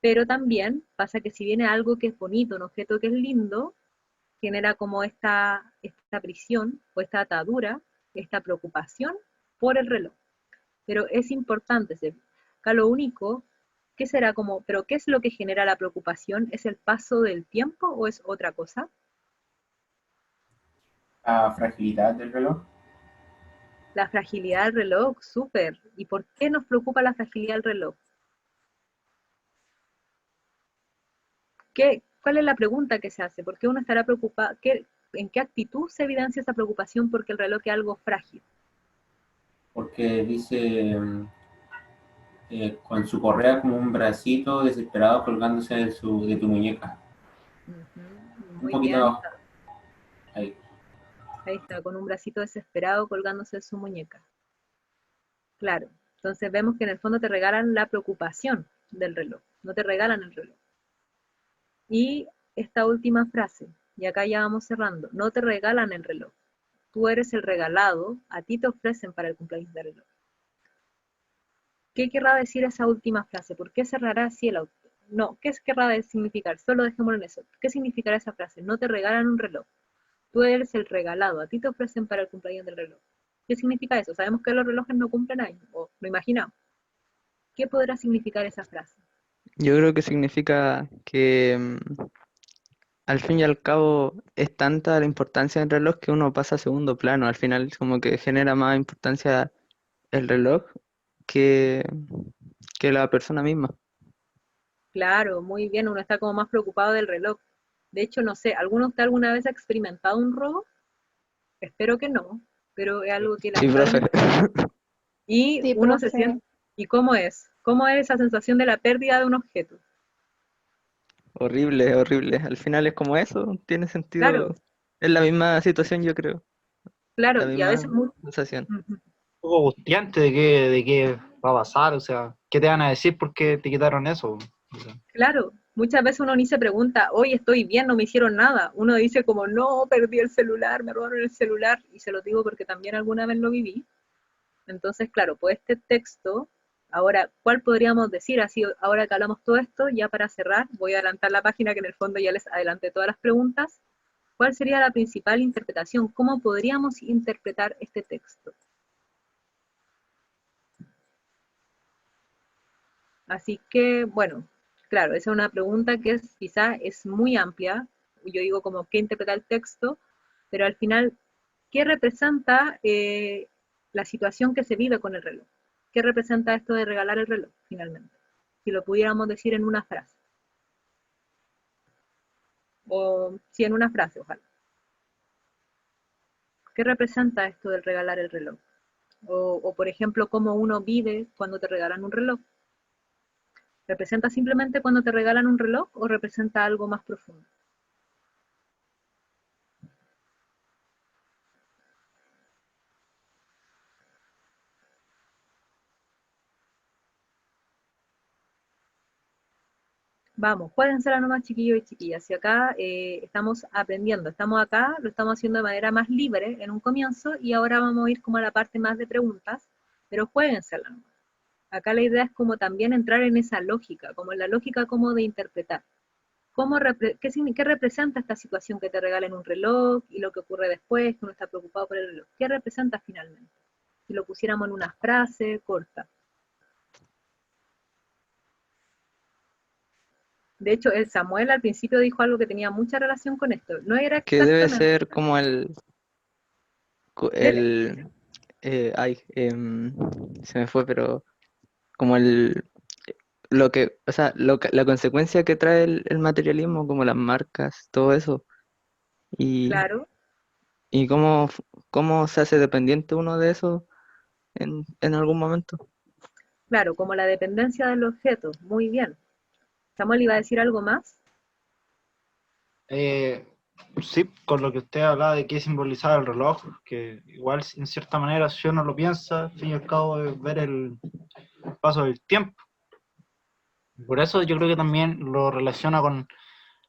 Pero también pasa que si viene algo que es bonito, un objeto que es lindo, genera como esta prisión o esta atadura, esta preocupación por el reloj. Pero es importante, acá lo único, ¿qué será como, pero qué es lo que genera la preocupación? ¿Es el paso del tiempo o es otra cosa? La fragilidad del reloj. La fragilidad del reloj, súper. ¿Y por qué nos preocupa la fragilidad del reloj? ¿Cuál es la pregunta que se hace? ¿Por qué uno estará preocupado? ¿En qué actitud se evidencia esa preocupación porque el reloj es algo frágil? Porque dice con su correa como un bracito desesperado colgándose de tu muñeca. Un Muy poquito bien, abajo. Ahí. ahí está, con un bracito desesperado colgándose de su muñeca. Claro, entonces vemos que en el fondo te regalan la preocupación del reloj, no te regalan el reloj. Y esta última frase, y acá ya vamos cerrando, no te regalan el reloj, tú eres el regalado, a ti te ofrecen para el cumpleaños del reloj. ¿Qué querrá decir esa última frase? ¿Por qué cerrará así el auto? No, ¿qué querrá significar? Solo dejémoslo en eso. ¿Qué significará esa frase? No te regalan un reloj, tú eres el regalado, a ti te ofrecen para el cumpleaños del reloj. ¿Qué significa eso? Sabemos que los relojes no cumplen años, o lo imaginamos. ¿Qué podrá significar esa frase? Yo creo que significa que al fin y al cabo es tanta la importancia del reloj que uno pasa a segundo plano. Al final como que genera más importancia el reloj que, que la persona misma. Claro, muy bien, uno está como más preocupado del reloj. De hecho, no sé, ¿alguno de ustedes alguna vez ha experimentado un robo? Espero que no, pero es algo que Sí, profe. lamentablemente... Y Sí, uno se profe. siente... ¿Y cómo es? ¿Cómo es esa sensación de la pérdida de un objeto? Horrible, horrible. Al final es como eso, tiene Claro, sentido. Es la misma situación, yo creo. La claro, y a misma veces muy... sensación. Ujú. Un poco angustiante de qué va a pasar, o sea, ¿qué te van a decir porque te quitaron eso? O sea, Claro, muchas veces uno ni se pregunta, hoy estoy bien, no me hicieron nada. Uno dice como, no, perdí el celular, me robaron el celular, y se lo digo porque también alguna vez lo viví. Entonces, claro, pues este texto, ahora, ¿cuál podríamos decir? Así, ahora que hablamos todo esto, ya para cerrar, voy a adelantar la página que en el fondo ya les adelanté todas las preguntas. ¿Cuál sería la principal interpretación? ¿Cómo podríamos interpretar este texto? Así que, bueno, claro, esa es una pregunta que quizá es muy amplia. Yo digo como qué interpreta el texto, pero al final, ¿qué representa la situación que se vive con el reloj? ¿Qué representa esto de regalar el reloj, finalmente? Si lo pudiéramos decir en una frase. O si en una frase, ojalá. ¿Qué representa esto del regalar el reloj? O, por ejemplo, cómo uno vive cuando te regalan un reloj. ¿Representa simplemente cuando te regalan un reloj o representa algo más profundo? Vamos, juéguensela nomás, chiquillos y chiquillas. Si acá estamos aprendiendo, estamos acá, lo estamos haciendo de manera más libre en un comienzo y ahora vamos a ir como a la parte más de preguntas, pero juéguensela nomás. Acá la idea es como también entrar en esa lógica, como en la lógica como de interpretar. ¿Qué representa esta situación que te regalen un reloj y lo que ocurre después, que uno está preocupado por el reloj? ¿Qué representa finalmente? si lo pusiéramos en una frase corta. De hecho, el Samuel al principio dijo algo que tenía mucha relación con esto. No era Que debe exactamente... ser como el, Dele. se me fue, pero como lo que, o sea, la consecuencia que trae el materialismo, como las marcas, todo eso, y, Claro, y cómo se hace dependiente uno de eso en algún momento. claro, como la dependencia del objeto. Muy bien. Samuel iba a decir algo más. Sí, con lo que usted hablaba de qué simbolizaba el reloj, que igual en cierta manera si uno lo piensa, al fin y al cabo es ver el paso del tiempo. Por eso yo creo que también lo relaciona con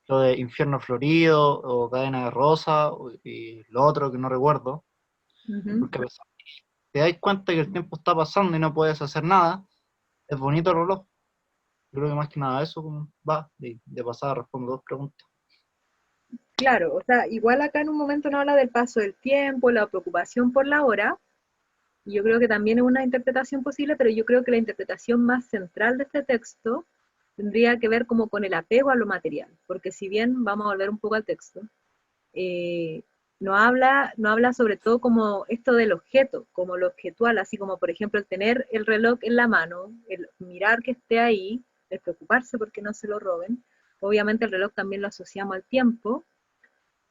lo de Infierno Florido o Cadena de Rosa y lo otro que no recuerdo, Ujú. porque a pesar de que te das cuenta que el tiempo está pasando y no puedes hacer nada, es bonito el reloj. Yo creo que más que nada eso como va, de pasada respondo dos preguntas. Claro, o sea, igual acá en un momento no habla del paso del tiempo, la preocupación por la hora, y yo creo que también es una interpretación posible, pero yo creo que la interpretación más central de este texto tendría que ver como con el apego a lo material, porque si bien vamos a volver un poco al texto, eh, no habla sobre todo como esto del objeto, como lo objetual, así como por ejemplo el tener el reloj en la mano, el mirar que esté ahí, el preocuparse porque no se lo roben. Obviamente el reloj también lo asociamos al tiempo,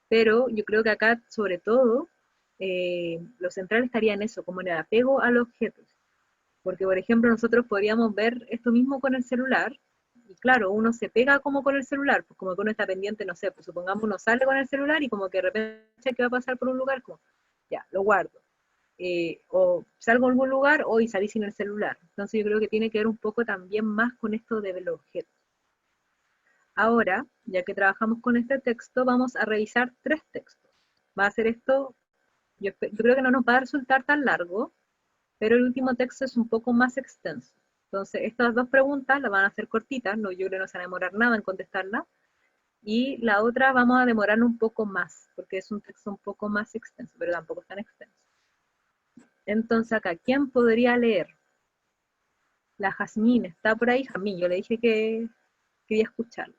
pero yo creo que acá sobre todo lo central estaría en eso, como en el apego a los objetos. Porque, por ejemplo, nosotros podríamos ver esto mismo con el celular, y claro, uno se pega como con el celular, pues como que uno está pendiente, no sé, pues supongamos uno sale con el celular y como que de repente que va a pasar por un lugar, como, ya, lo guardo. O salgo a algún lugar o y salí sin el celular. Entonces yo creo que tiene que ver un poco también más con esto de los objetos. Ahora, ya que trabajamos con este texto, vamos a revisar 3 textos. Va a ser esto, yo creo que no nos va a resultar tan largo, pero el último texto es un poco más extenso. Entonces, estas 2 preguntas las van a hacer cortitas, no, yo creo que no se van a demorar nada en contestarla, y la otra vamos a demorar un poco más, porque es un texto un poco más extenso, pero tampoco es tan extenso. Entonces acá, ¿quién podría leer? La Jazmín, ¿está por ahí? Jazmín, yo le dije que quería escucharlo.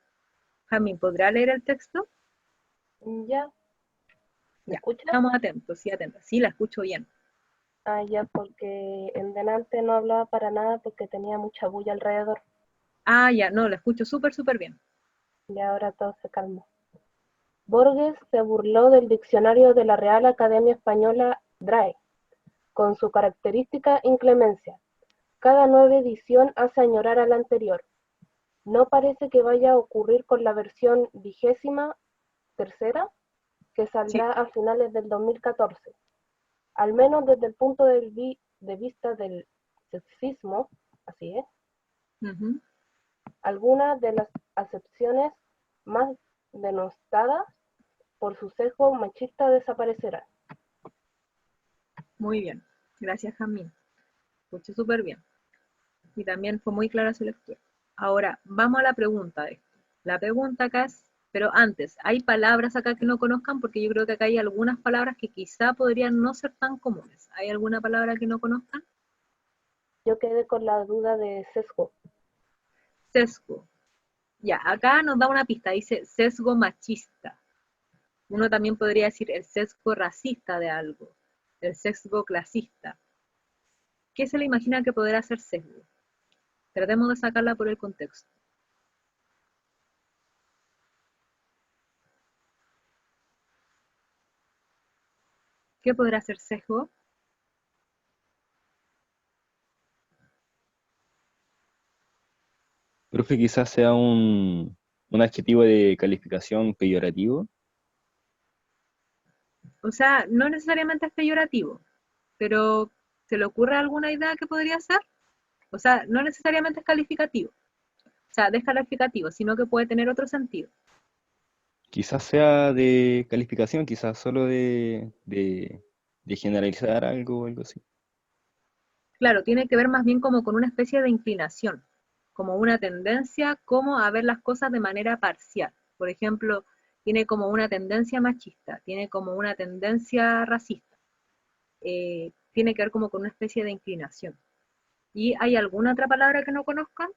Jazmín, ¿podrá leer el texto? Ya, ¿me Ya, escuchas? estamos atentos, sí, atentos. Sí, la escucho bien. Ah, ya, porque en delante no hablaba para nada porque tenía mucha bulla alrededor. Ah, ya, no, la escucho súper, súper bien. Y ahora todo se calmó. Borges se burló del diccionario de la Real Academia Española DRAE, con su característica inclemencia. Cada nueva edición hace añorar a la anterior. No parece que vaya a ocurrir con la versión 23ª, que Sí, saldrá a finales del 2014. Al menos desde el punto de vista del sexismo, así es, ujú, algunas de las acepciones más denostadas por su sesgo machista desaparecerán. muy bien. Gracias, Jazmín. Escuché súper bien. Y también fue muy clara su lectura. Ahora, vamos a la pregunta de esto. La pregunta acá es, pero antes, ¿hay palabras acá que no conozcan? Porque yo creo que acá hay algunas palabras que quizá podrían no ser tan comunes. ¿Hay alguna palabra que no conozcan? Yo quedé con la duda de sesgo. Sesgo. Ya, acá nos da una pista, dice sesgo machista. Uno también podría decir el sesgo racista de algo, el sesgo clasista. ¿Qué se le imagina que podrá ser sesgo? Tratemos de sacarla por el contexto. ¿Qué podrá ser sesgo? Profe, quizás sea un adjetivo de calificación peyorativo. O sea, no necesariamente es peyorativo, pero ¿se le ocurre alguna idea que podría ser? O sea, no necesariamente es calificativo, o sea, descalificativo, sino que puede tener otro sentido. Quizás sea de calificación, quizás solo de generalizar algo o algo así. Claro, tiene que ver más bien como con una especie de inclinación, como una tendencia como a ver las cosas de manera parcial. Por ejemplo, tiene como una tendencia machista, tiene como una tendencia racista, tiene que ver como con una especie de inclinación. ¿Y hay alguna otra palabra que no conozcan?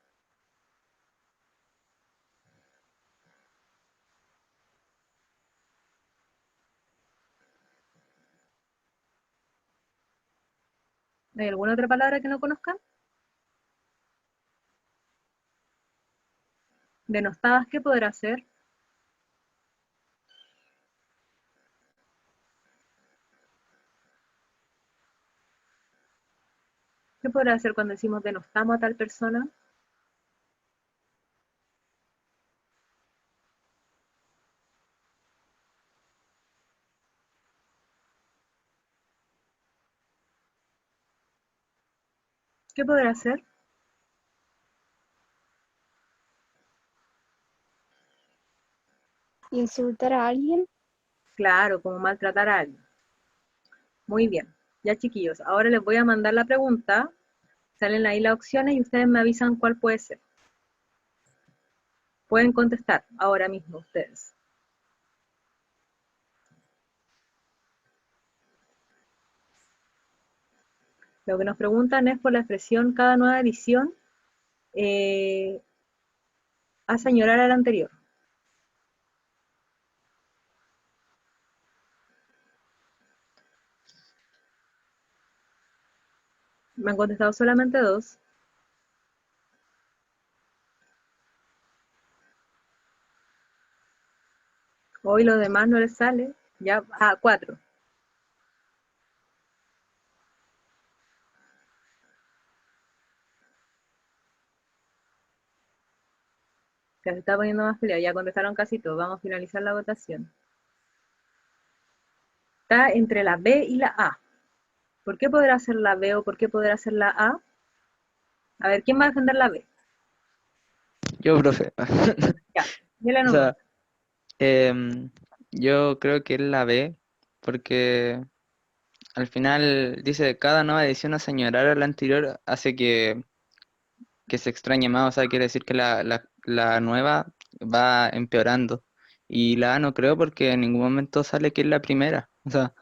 ¿Hay alguna otra palabra que no conozcan? ¿Denostadas qué podrá ser? ¿Qué podrá hacer cuando decimos denostamos a tal persona? ¿Qué podrá hacer? ¿Insultar a alguien? Claro, como maltratar a alguien. Muy bien. Ya chiquillos, ahora les voy a mandar la pregunta. Salen ahí las opciones y ustedes me avisan cuál puede ser. Pueden contestar ahora mismo ustedes. Lo que nos preguntan es por la expresión cada nueva edición hace añorar a la anterior. Me han contestado solamente dos. Hoy los demás no les sale. Ya, cuatro. Que se está poniendo más peleado. Ya contestaron casi todos. Vamos a finalizar la votación. Está entre la B y la A. ¿Por qué podrá ser la B o por qué podrá ser la A? A ver, ¿quién va a defender la B? Yo, profe. Ya, dile O nomás. sea, yo creo que es la B, porque al final dice cada nueva edición a señalar a la anterior hace que se extrañe más, o sea, quiere decir que la nueva va empeorando. Y la A no creo porque en ningún momento sale que es la primera. O sea,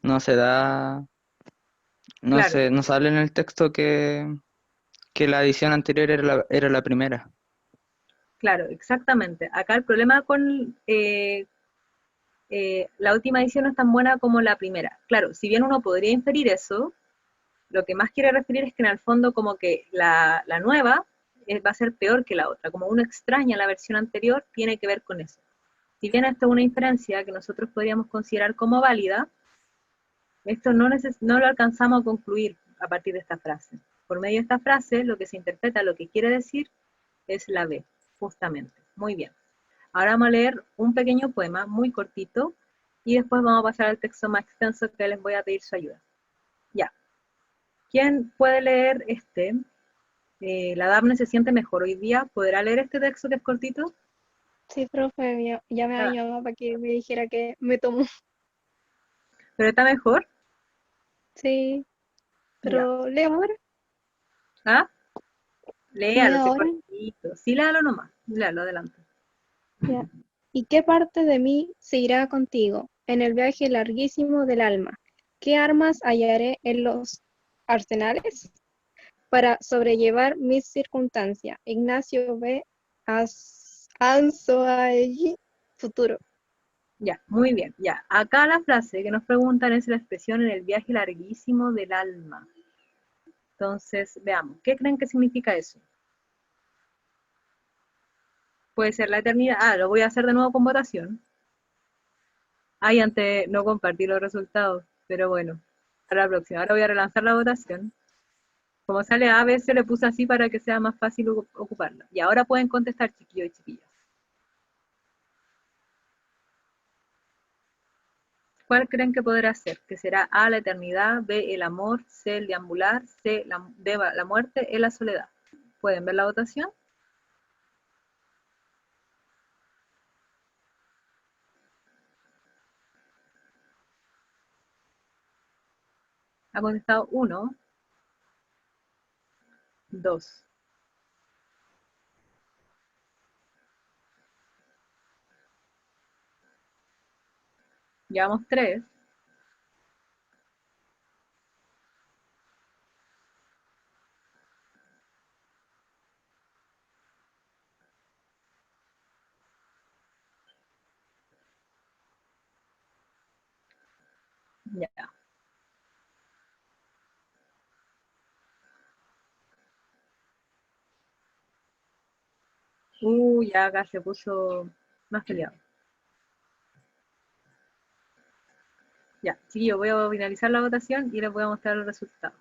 no se da, Claro, no sale en el texto que la edición anterior era la primera. claro, exactamente. Acá el problema con la última edición no es tan buena como la primera. Claro, si bien uno podría inferir eso, lo que más quiere referir es que en el fondo como que la nueva va a ser peor que la otra. Como uno extraña la versión anterior, tiene que ver con eso. Si bien esto es una inferencia que nosotros podríamos considerar como válida, esto no lo alcanzamos a concluir a partir de esta frase. Por medio de esta frase, lo que se interpreta, lo que quiere decir, es la B, justamente. Muy bien. Ahora vamos a leer un pequeño poema muy cortito y después vamos a pasar al texto más extenso que les voy a pedir su ayuda. Ya. ¿Quién puede leer este? La Dafne se siente mejor hoy día. ¿Podrá leer este texto que es cortito? Sí, profe, llamé a Ah, mi mamá para que me dijera que me tomó. ¿pero está mejor? Sí, Ya. pero leo ahora. ¿Ah? Leo Léalo, si es ahora. cortito. Sí, léalo nomás. Léalo, adelante. Ya. ¿Y qué parte de mí se irá contigo en el viaje larguísimo del alma? ¿Qué armas hallaré en los arsenales para sobrellevar mis circunstancias? Ignacio B. Anzoátegui, futuro. Ya, muy bien. Ya. Acá la frase que nos preguntan es la expresión en el viaje larguísimo del alma. Entonces, veamos. ¿Qué creen que significa eso? Puede ser la eternidad. Lo voy a hacer de nuevo con votación. Antes no compartí los resultados, pero bueno, para la próxima. Ahora voy a relanzar la votación. Como sale A, veces le puse así para que sea más fácil ocuparla. Y ahora pueden contestar, chiquillos y chiquillas. ¿Cuál creen que podrá ser? Que será A, la eternidad, B, el amor, C, el deambular, D, la muerte, E, la soledad. ¿Pueden ver la votación? Ha contestado 1, 2. Llevamos 3. Ya. Ya acá se puso más peleado. Ya, chiquillos, voy a finalizar la votación y les voy a mostrar los resultados.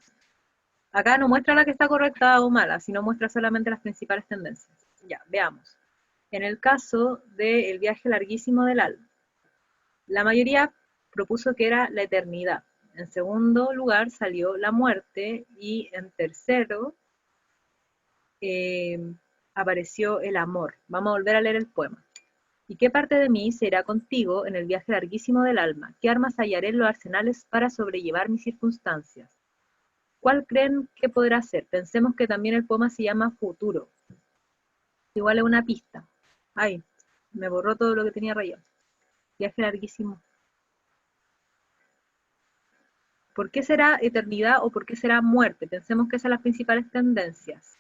Acá no muestra la que está correcta o mala, sino muestra solamente las principales tendencias. Ya, veamos. En el caso del viaje larguísimo del alma, la mayoría propuso que era la eternidad. En segundo lugar salió la muerte y en tercero apareció el amor. Vamos a volver a leer el poema. ¿Y qué parte de mí se irá contigo en el viaje larguísimo del alma? ¿Qué armas hallaré en los arsenales para sobrellevar mis circunstancias? ¿Cuál creen que podrá ser? Pensemos que también el poema se llama Futuro. Igual es una pista. Ay, me borró todo lo que tenía rayado. Viaje larguísimo. ¿Por qué será eternidad o por qué será muerte? Pensemos que esas son las principales tendencias.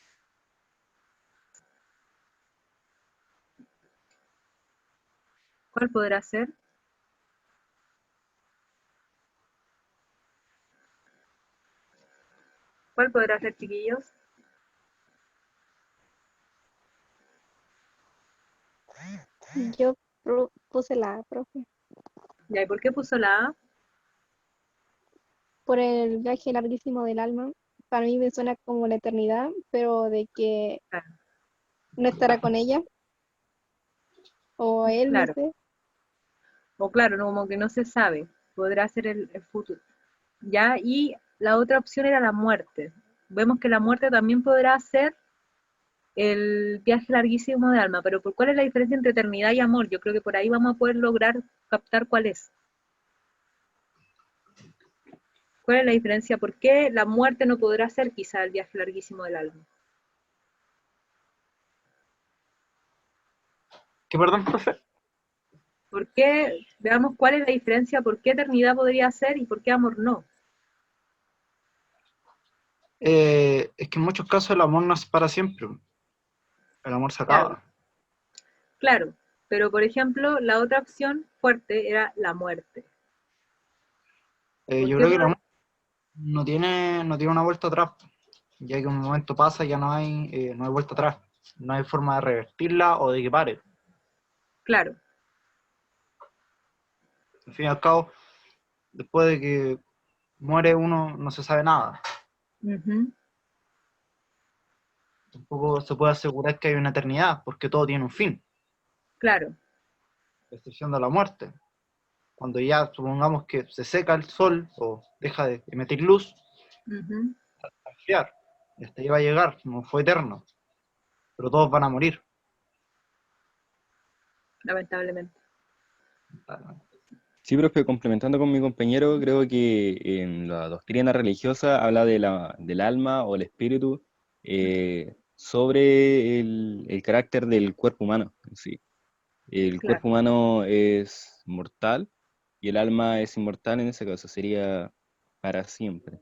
¿Cuál podrá ser? ¿Cuál podrá ser, chiquillos? Yo puse la A, profe. ¿Ya? ¿Y por qué puso la A? Por el viaje larguísimo del alma. Para mí me suena como la eternidad, pero de que Claro, no estará con ella, o él, no claro. sé. O claro, no, como que no se sabe. Podrá ser el futuro. ¿Ya? Y la otra opción era la muerte. Vemos que la muerte también podrá ser el viaje larguísimo de alma, pero ¿cuál es la diferencia entre eternidad y amor? Yo creo que por ahí vamos a poder lograr captar cuál es. ¿Cuál es la diferencia? ¿Por qué la muerte no podrá ser quizá el viaje larguísimo del alma? ¿Qué perdón, profe? ¿Por qué? Veamos cuál es la diferencia, por qué eternidad podría ser y por qué amor no. Es que en muchos casos el amor no es para siempre. El amor se Claro, acaba. claro, pero por ejemplo, la otra opción fuerte era la muerte. ¿Por Yo qué? creo que el amor no tiene una vuelta atrás, ya que un momento pasa ya no hay vuelta atrás. No hay forma de revertirla o de que pare. Claro, Al fin y al cabo, después de que muere uno, no se sabe nada. ujú, Tampoco se puede asegurar que hay una eternidad, porque todo tiene un fin, claro, a excepción de la muerte. Cuando ya supongamos que se seca el sol o deja de emitir luz, ujú, va a enfriar. Y hasta ahí va a llegar, no fue eterno, pero todos van a morir. lamentablemente. Sí, profe, complementando con mi compañero, creo que en la doctrina religiosa habla del alma o el espíritu sobre el carácter del cuerpo humano. Sí. El Claro. cuerpo humano es mortal y el alma es inmortal, en ese caso sería para siempre.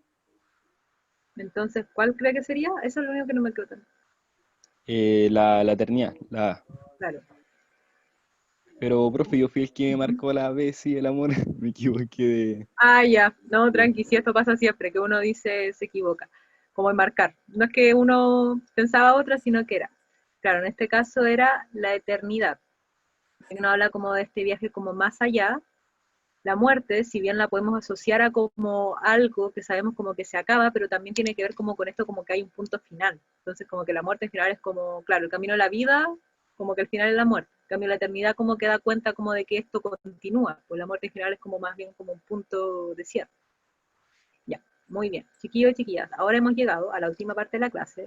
Entonces, ¿cuál cree que sería? Eso es lo único que no me quedó tan La eternidad, la A. claro. Pero, profe, yo fui el que Ujú. marcó la B, sí, el amor, me equivoqué de... Ya, no, de- tranqui, si esto pasa siempre, que uno dice se equivoca, como en marcar. No es que uno pensaba otra, sino que era. Claro, en este caso era la eternidad. Uno habla como de este viaje como más allá. La muerte, si bien la podemos asociar a como algo que sabemos como que se acaba, pero también tiene que ver como con esto como que hay un punto final. Entonces como que la muerte en final es como, claro, el camino de la vida, como que el final es la muerte. En cambio la eternidad como que da cuenta como de que esto continúa, pues la muerte en final es como más bien como un punto de cierre. Ya, muy bien. Chiquillos y chiquillas, ahora hemos llegado a la última parte de la clase.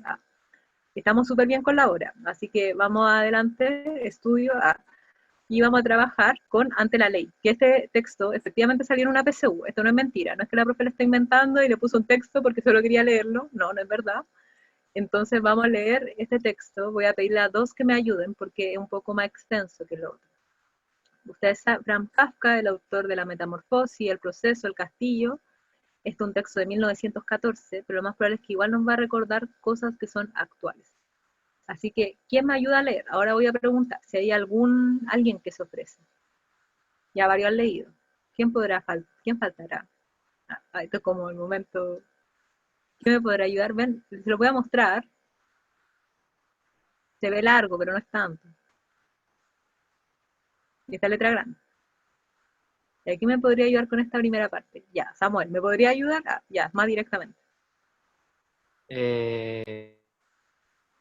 Estamos súper bien con la hora, así que vamos adelante, estudio. Y vamos a trabajar con Ante la Ley, que este texto efectivamente salió en una PSU, esto no es mentira, no es que la profe le está inventando y le puso un texto porque solo quería leerlo, no, no es verdad. Entonces vamos a leer este texto, voy a pedirle a dos que me ayuden porque es un poco más extenso que lo otro. Ustedes saben, Franz Kafka, el autor de La Metamorfosis, El Proceso, El Castillo, este es un texto de 1914, pero lo más probable es que igual nos va a recordar cosas que son actuales. Así que, ¿quién me ayuda a leer? Ahora voy a preguntar si hay alguien que se ofrece. Ya varios han leído. ¿Quién faltará? Esto es como el momento. ¿Qué me podrá ayudar? Ven, se lo voy a mostrar. Se ve largo, pero no es tanto. Y esta letra grande. ¿Y aquí me podría ayudar con esta primera parte? Ya, Samuel, ¿me podría ayudar? Ya, más directamente.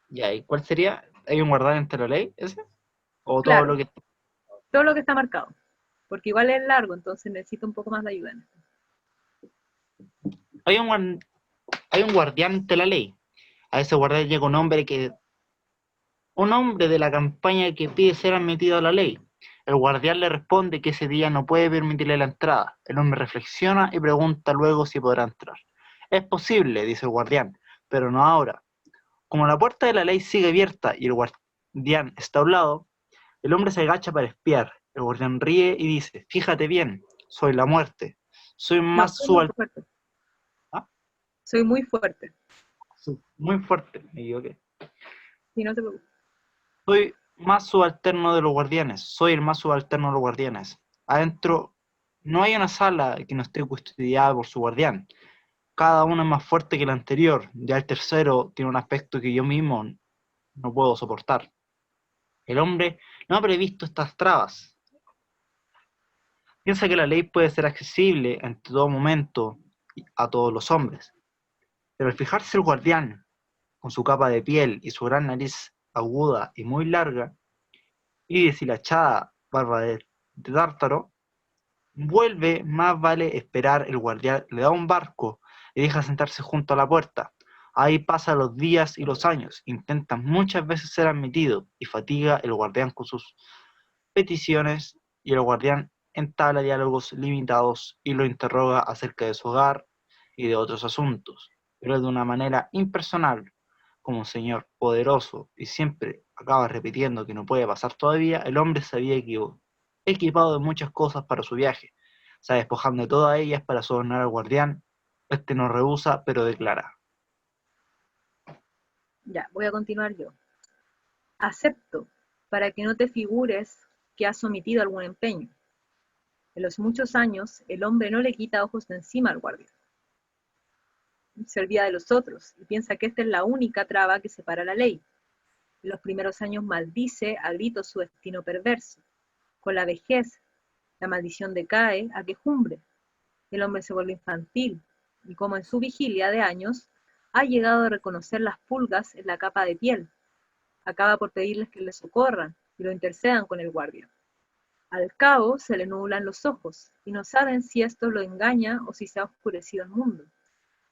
Ya, ¿y cuál sería? ¿Hay un guardar entre la ley ese? ¿O todo Claro, lo que... todo lo que está marcado. Porque igual es largo, entonces necesito un poco más de ayuda en esto. Hay un guardián ante la ley. A ese guardián llega un hombre de la campaña que pide ser admitido a la ley. El guardián le responde que ese día no puede permitirle la entrada. El hombre reflexiona y pregunta luego si podrá entrar. Es posible, dice el guardián, pero no ahora. Como la puerta de la ley sigue abierta y el guardián está a un lado, el hombre se agacha para espiar. El guardián ríe y dice, fíjate bien, soy la muerte. Soy No, más soy muy subalterno. fuerte. ¿Ah? Soy muy fuerte. Muy fuerte, me equivoqué. Sí, no te preocupes. Soy más subalterno de los guardianes. Soy el más subalterno de los guardianes. Adentro no hay una sala que no esté custodiada por su guardián. Cada uno es más fuerte que el anterior. Ya el tercero tiene un aspecto que yo mismo no puedo soportar. El hombre no ha previsto estas trabas. Piensa que la ley puede ser accesible en todo momento a todos los hombres. Pero al fijarse el guardián, con su capa de piel y su gran nariz aguda y muy larga, y deshilachada barba de tártaro, vuelve, más vale esperar. El guardián le da un barco y deja sentarse junto a la puerta. Ahí pasan los días y los años, intenta muchas veces ser admitido y fatiga el guardián con sus peticiones y el guardián entabla diálogos limitados y lo interroga acerca de su hogar y de otros asuntos, pero de una manera impersonal, como un señor poderoso, y siempre acaba repitiendo que no puede pasar todavía. El hombre se había equipado de muchas cosas para su viaje, se despojando de todas ellas para sobornar al guardián. Este no rehúsa, pero declara. Ya, voy a continuar yo. Acepto, para que no te figures que has omitido algún empeño. En los muchos años, el hombre no le quita ojos de encima al guardián. Se olvida de los otros y piensa que esta es la única traba que separa la ley. En los primeros años maldice a gritos su destino perverso. Con la vejez, la maldición decae a quejumbre. El hombre se vuelve infantil y como en su vigilia de años, ha llegado a reconocer las pulgas en la capa de piel. Acaba por pedirles que le socorran y lo intercedan con el guardia. Al cabo se le nublan los ojos y no saben si esto lo engaña o si se ha oscurecido el mundo.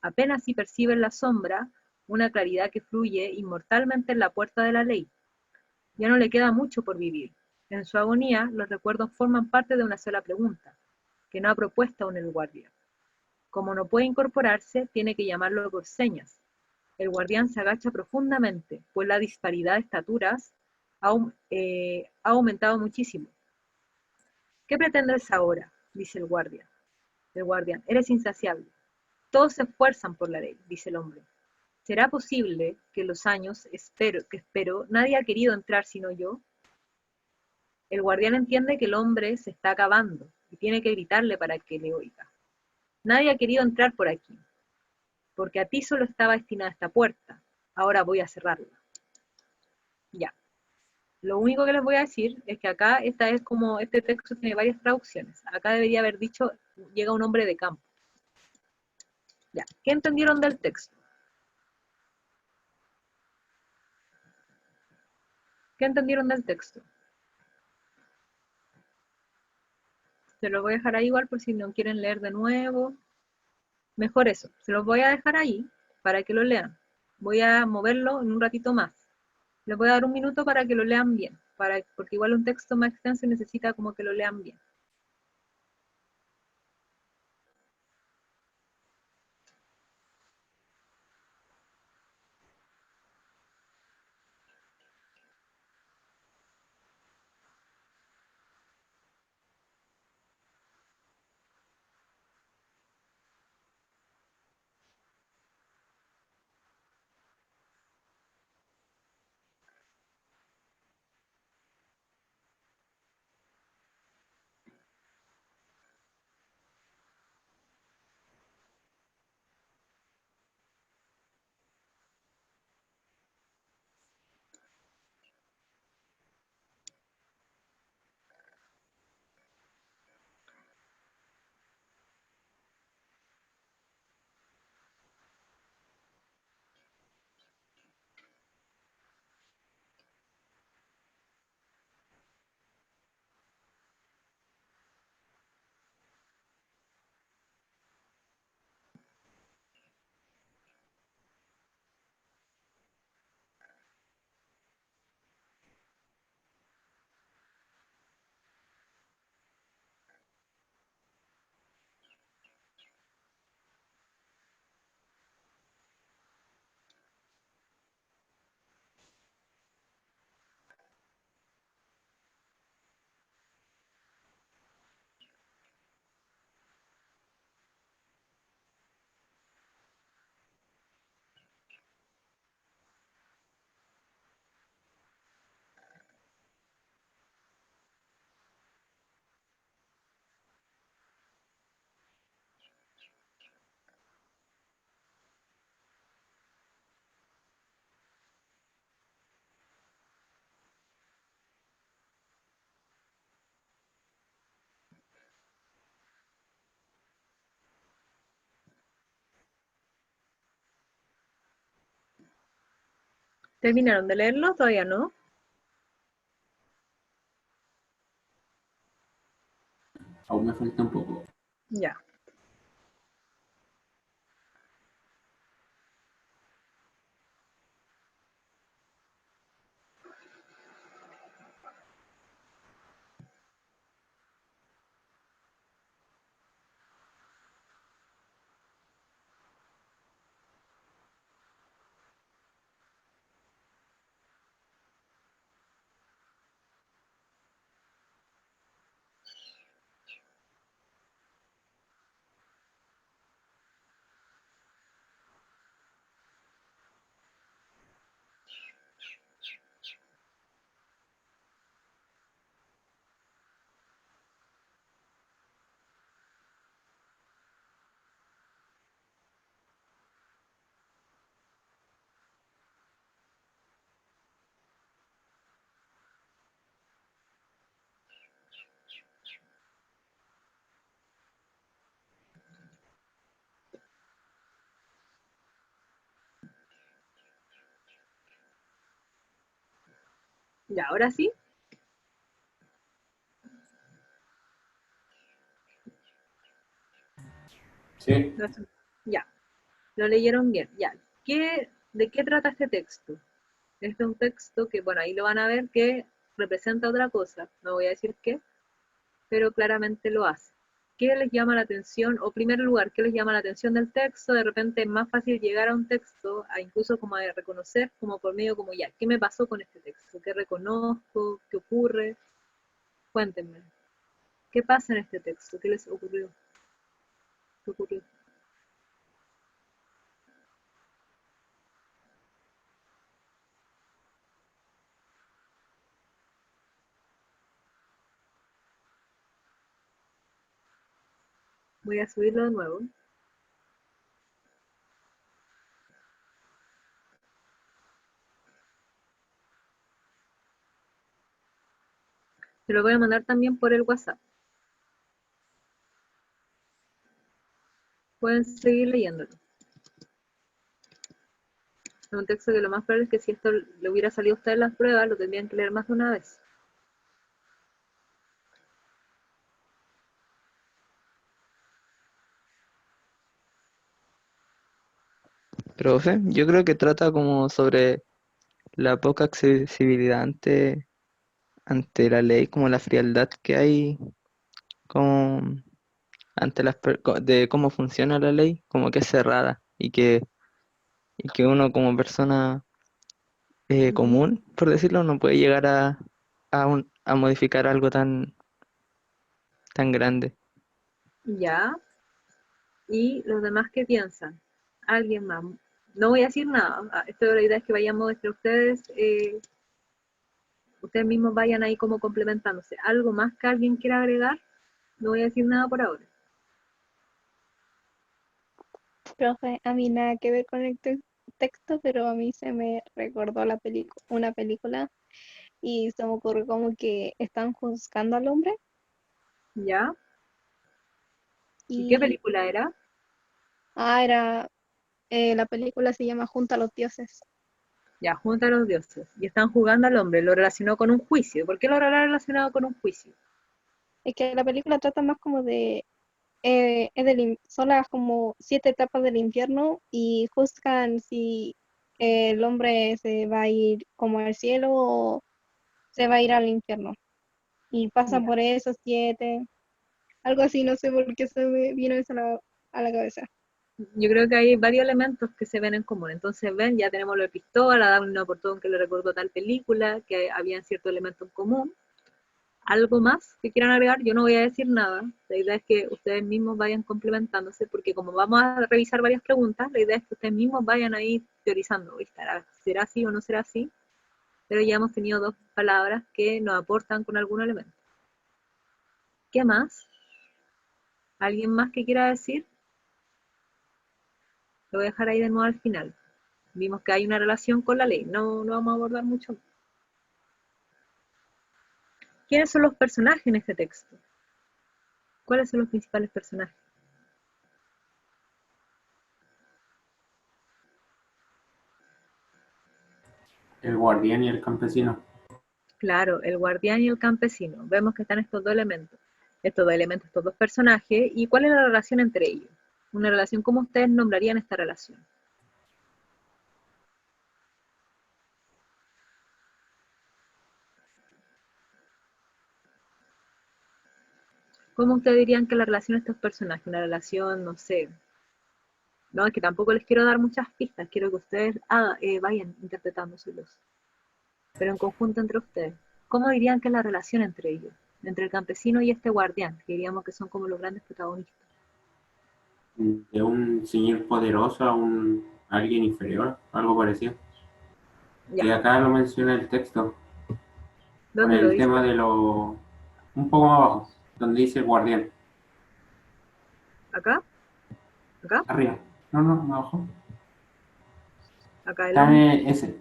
Apenas si perciben la sombra, una claridad que fluye inmortalmente en la puerta de la ley. Ya no le queda mucho por vivir. En su agonía, los recuerdos forman parte de una sola pregunta, que no ha propuesto aún el guardia. Como no puede incorporarse, tiene que llamarlo por señas. El guardián se agacha profundamente, pues la disparidad de estaturas ha aumentado muchísimo. ¿Qué pretendes ahora? Dice el guardia. El guardián, eres insaciable. Todos se esfuerzan por la ley, dice el hombre. ¿Será posible que en los años espero nadie ha querido entrar sino yo? El guardián entiende que el hombre se está acabando y tiene que gritarle para que le oiga. Nadie ha querido entrar por aquí, porque a ti solo estaba destinada esta puerta. Ahora voy a cerrarla. Ya. Lo único que les voy a decir es que acá este texto tiene varias traducciones. Acá debería haber dicho, llega un hombre de campo. Ya. ¿Qué entendieron del texto? ¿Qué entendieron del texto? Se lo voy a dejar ahí igual por si no quieren leer de nuevo. Mejor eso, se los voy a dejar ahí para que lo lean. Voy a moverlo en un ratito más. Les voy a dar un minuto para que lo lean bien, porque igual un texto más extenso necesita como que lo lean bien. ¿Terminaron de leerlo? Todavía no. Aún me falta un poco. Ya. Ya, ahora sí. Sí, Ya, lo leyeron bien. Ya. ¿De qué trata este texto? Este es un texto que, bueno, ahí lo van a ver que representa otra cosa. No voy a decir qué, pero claramente lo hace. ¿Qué les llama la atención? O, en primer lugar, ¿qué les llama la atención del texto? De repente es más fácil llegar a un texto, a incluso como a reconocer, como por medio, como ya, ¿qué me pasó con este texto? ¿Qué reconozco? ¿Qué ocurre? Cuéntenme. ¿Qué pasa en este texto? ¿Qué les ocurrió? ¿Qué ocurrió? Voy a subirlo de nuevo. Se lo voy a mandar también por el WhatsApp. Pueden seguir leyéndolo. Es un texto que lo más probable es que si esto le hubiera salido a ustedes en las pruebas, lo tendrían que leer más de una vez. Profe, yo creo que trata como sobre la poca accesibilidad ante la ley, como la frialdad que hay como ante de cómo funciona la ley, como que es cerrada y que uno como persona común, por decirlo, no puede llegar a modificar algo tan grande. Ya. ¿Y los demás qué piensan? ¿Alguien más? No voy a decir nada. Esto de la idea es que vayamos entre ustedes, ustedes mismos vayan ahí como complementándose. ¿Algo más que alguien quiera agregar? No voy a decir nada por ahora. Profe, a mí nada que ver con el texto, pero a mí se me recordó una película y se me ocurrió como que están juzgando al hombre ¿Ya? ¿Y qué y película era? era la película se llama Junto a los dioses. Ya, junto a los dioses. Y están jugando al hombre. Lo relacionó con un juicio. ¿Por qué lo habrá relacionado con un juicio? Es que la película trata más como de son las como 7 etapas del infierno y juzgan si el hombre se va a ir como al cielo o se va a ir al infierno. Y pasan Ya. por esos 7, algo así, no sé por qué se me vino eso a la cabeza. Yo creo que hay varios elementos que se ven en común. Entonces, ven, ya tenemos lo de pistola, darle una oportunidad que le recordó tal película, que había ciertos elementos en común. ¿Algo más que quieran agregar? Yo no voy a decir nada. La idea es que ustedes mismos vayan complementándose, porque como vamos a revisar varias preguntas, la idea es que ustedes mismos vayan ahí teorizando. ¿Será así o no será así? Pero ya hemos tenido dos palabras que nos aportan con algún elemento. ¿Qué más? ¿Alguien más que quiera decir? Lo voy a dejar ahí de nuevo al final. Vimos que hay una relación con la ley. No vamos a abordar mucho. ¿Quiénes son los personajes en este texto? ¿Cuáles son los principales personajes? El guardián y el campesino. Claro, el guardián y el campesino. Vemos que están estos dos elementos, estos dos personajes, y cuál es la relación entre ellos. Una relación, ¿cómo ustedes nombrarían esta relación? ¿Cómo ustedes dirían que la relación de estos personajes? Una relación, no sé, no, es que tampoco les quiero dar muchas pistas, quiero que ustedes vayan interpretando su luz, pero en conjunto entre ustedes. ¿Cómo dirían que es la relación entre ellos? Entre el campesino y este guardián, que diríamos que son como los grandes protagonistas. De un señor poderoso a alguien inferior, algo parecido. Que Ya, acá lo menciona el texto, con ¿dónde lo el tema dice? de lo... un poco más abajo, donde dice guardián. ¿Acá? ¿Acá? Arriba. No, no, más abajo. ¿Acá Está adelante? ese.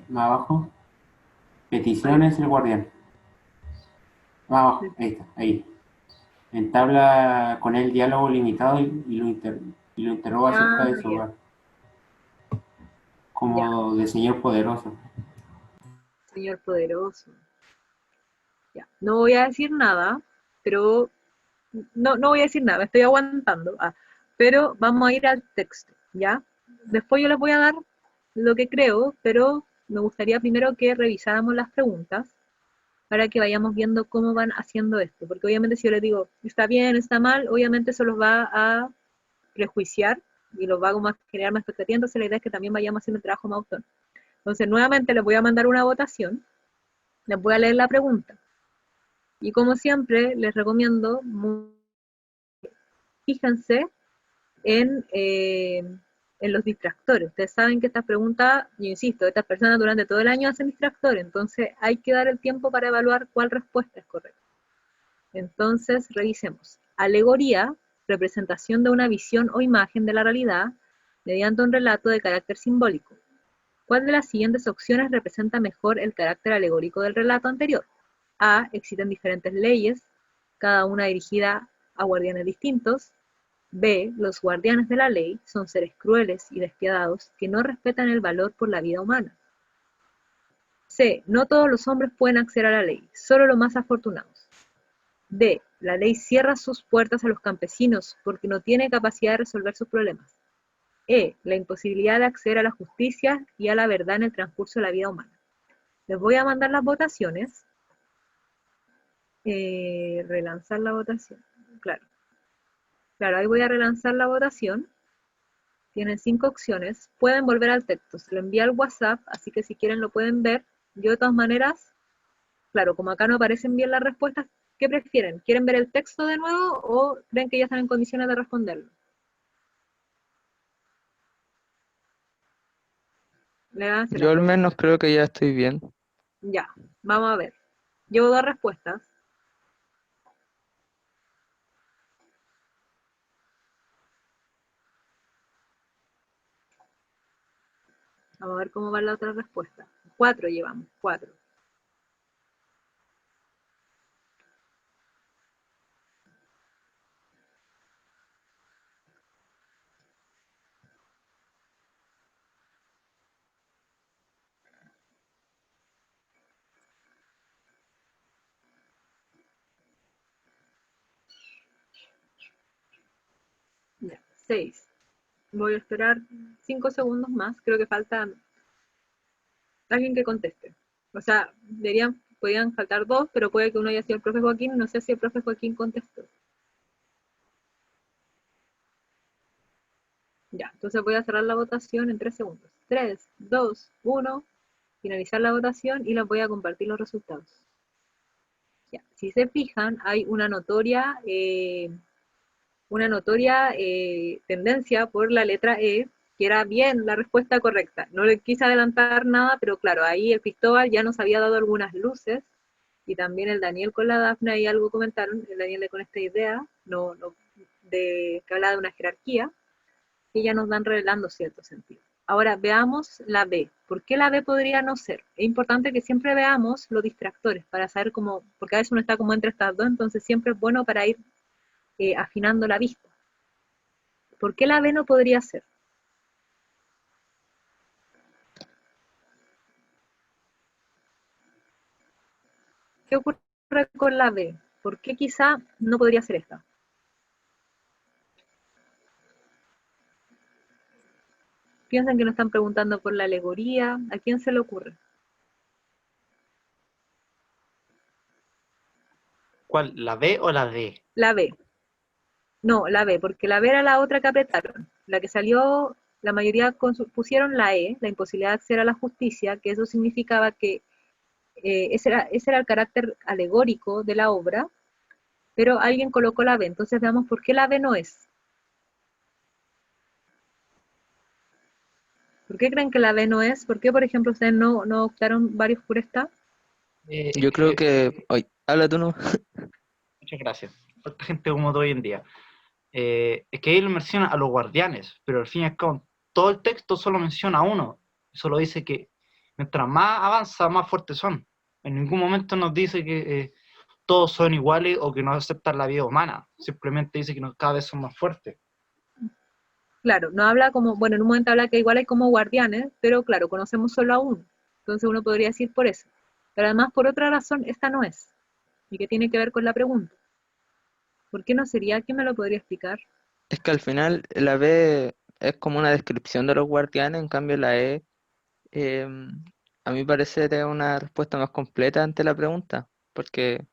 Más abajo. Ahí. Peticiones el guardián. Más abajo. Ahí está. Ahí. Entabla con él diálogo limitado y lo interroga acerca Ah, de su ya, hogar, ya, como de señor poderoso. señor poderoso. Ya. No voy a decir nada, pero no voy a decir nada, me estoy aguantando. Pero vamos a ir al texto, ¿ya? Después yo les voy a dar lo que creo, pero me gustaría primero que revisáramos las preguntas para que vayamos viendo cómo van haciendo esto, porque obviamente si yo les digo, está bien, está mal, obviamente eso los va a prejuiciar y los va a generar más expectativa, entonces la idea es que también vayamos haciendo el trabajo más autónomo. Entonces nuevamente les voy a mandar una votación, les voy a leer la pregunta, y como siempre les recomiendo, fíjense en los distractores. Ustedes saben que estas preguntas, yo insisto, estas personas durante todo el año hacen distractores, entonces hay que dar el tiempo para evaluar cuál respuesta es correcta. Entonces, revisemos. Alegoría, representación de una visión o imagen de la realidad mediante un relato de carácter simbólico. ¿Cuál de las siguientes opciones representa mejor el carácter alegórico del relato anterior? A. Existen diferentes leyes, cada una dirigida a guardianes distintos. B. Los guardianes de la ley son seres crueles y despiadados que no respetan el valor por la vida humana. C. No todos los hombres pueden acceder a la ley, solo los más afortunados. D. La ley cierra sus puertas a los campesinos porque no tiene capacidad de resolver sus problemas. E. La imposibilidad de acceder a la justicia y a la verdad en el transcurso de la vida humana. Les voy a mandar las votaciones. Relanzar la votación. Claro. Claro, ahí voy a relanzar la votación. Tienen 5 opciones. Pueden volver al texto. Se lo envía al WhatsApp, así que si quieren lo pueden ver. Yo de todas maneras, claro, como acá no aparecen bien las respuestas, ¿qué prefieren? ¿Quieren ver el texto de nuevo o creen que ya están en condiciones de responderlo? Le dan hacia Yo la al pregunta. menos creo que ya estoy bien. Ya, vamos a ver. Llevo 2 respuestas. Vamos a ver cómo va la otra respuesta. 4 llevamos, 4. Ya, 6. Voy a esperar 5 segundos más. Creo que falta alguien que conteste. O sea, podrían faltar 2, pero puede que uno haya sido el profe Joaquín. No sé si el profe Joaquín contestó. Ya, entonces voy a cerrar la votación en 3 segundos. 3, 2, 1. Finalizar la votación y les voy a compartir los resultados. Ya, si se fijan, hay una notoria tendencia por la letra E, que era bien la respuesta correcta. No le quise adelantar nada, pero claro, ahí el Cristóbal ya nos había dado algunas luces, y también el Daniel con la Dafne ahí algo comentaron, el Daniel con esta idea, que habla de una jerarquía, que ya nos van revelando cierto sentido. Ahora veamos la B. ¿Por qué la B podría no ser? Es importante que siempre veamos los distractores para saber cómo, porque a veces uno está como entre estas dos, entonces siempre es bueno para ir afinando la vista. ¿Por qué la B no podría ser? ¿Qué ocurre con la B? ¿Por qué quizá no podría ser esta? Piensan que nos están preguntando por la alegoría. ¿A quién se le ocurre? ¿Cuál? ¿La B o la D? La B. No, la B, porque la B era la otra que apretaron. La que salió, la mayoría pusieron la E, la imposibilidad de acceder a la justicia, que eso significaba que ese era el carácter alegórico de la obra, pero alguien colocó la B. Entonces veamos por qué la B no es. ¿Por qué creen que la B no es? ¿Por qué, por ejemplo, ustedes no optaron varios por esta? Yo creo que... Ay, habla tú no. Muchas gracias. Falta gente como tú hoy en día. Es que ahí lo menciona a los guardianes, pero al fin y al cabo, todo el texto solo menciona a uno. Solo dice que mientras más avanza, más fuertes son. En ningún momento nos dice que todos son iguales o que no aceptan la vida humana. Simplemente dice que cada vez son más fuertes. Claro, no habla como, bueno, en un momento habla que igual hay como guardianes, pero claro, conocemos solo a uno. Entonces uno podría decir por eso. Pero además, por otra razón, esta no es. ¿Y qué tiene que ver con la pregunta? ¿Por qué no sería? ¿Quién me lo podría explicar? Es que al final la B es como una descripción de los guardianes, en cambio la E, a mi parecer, es una respuesta más completa ante la pregunta, porque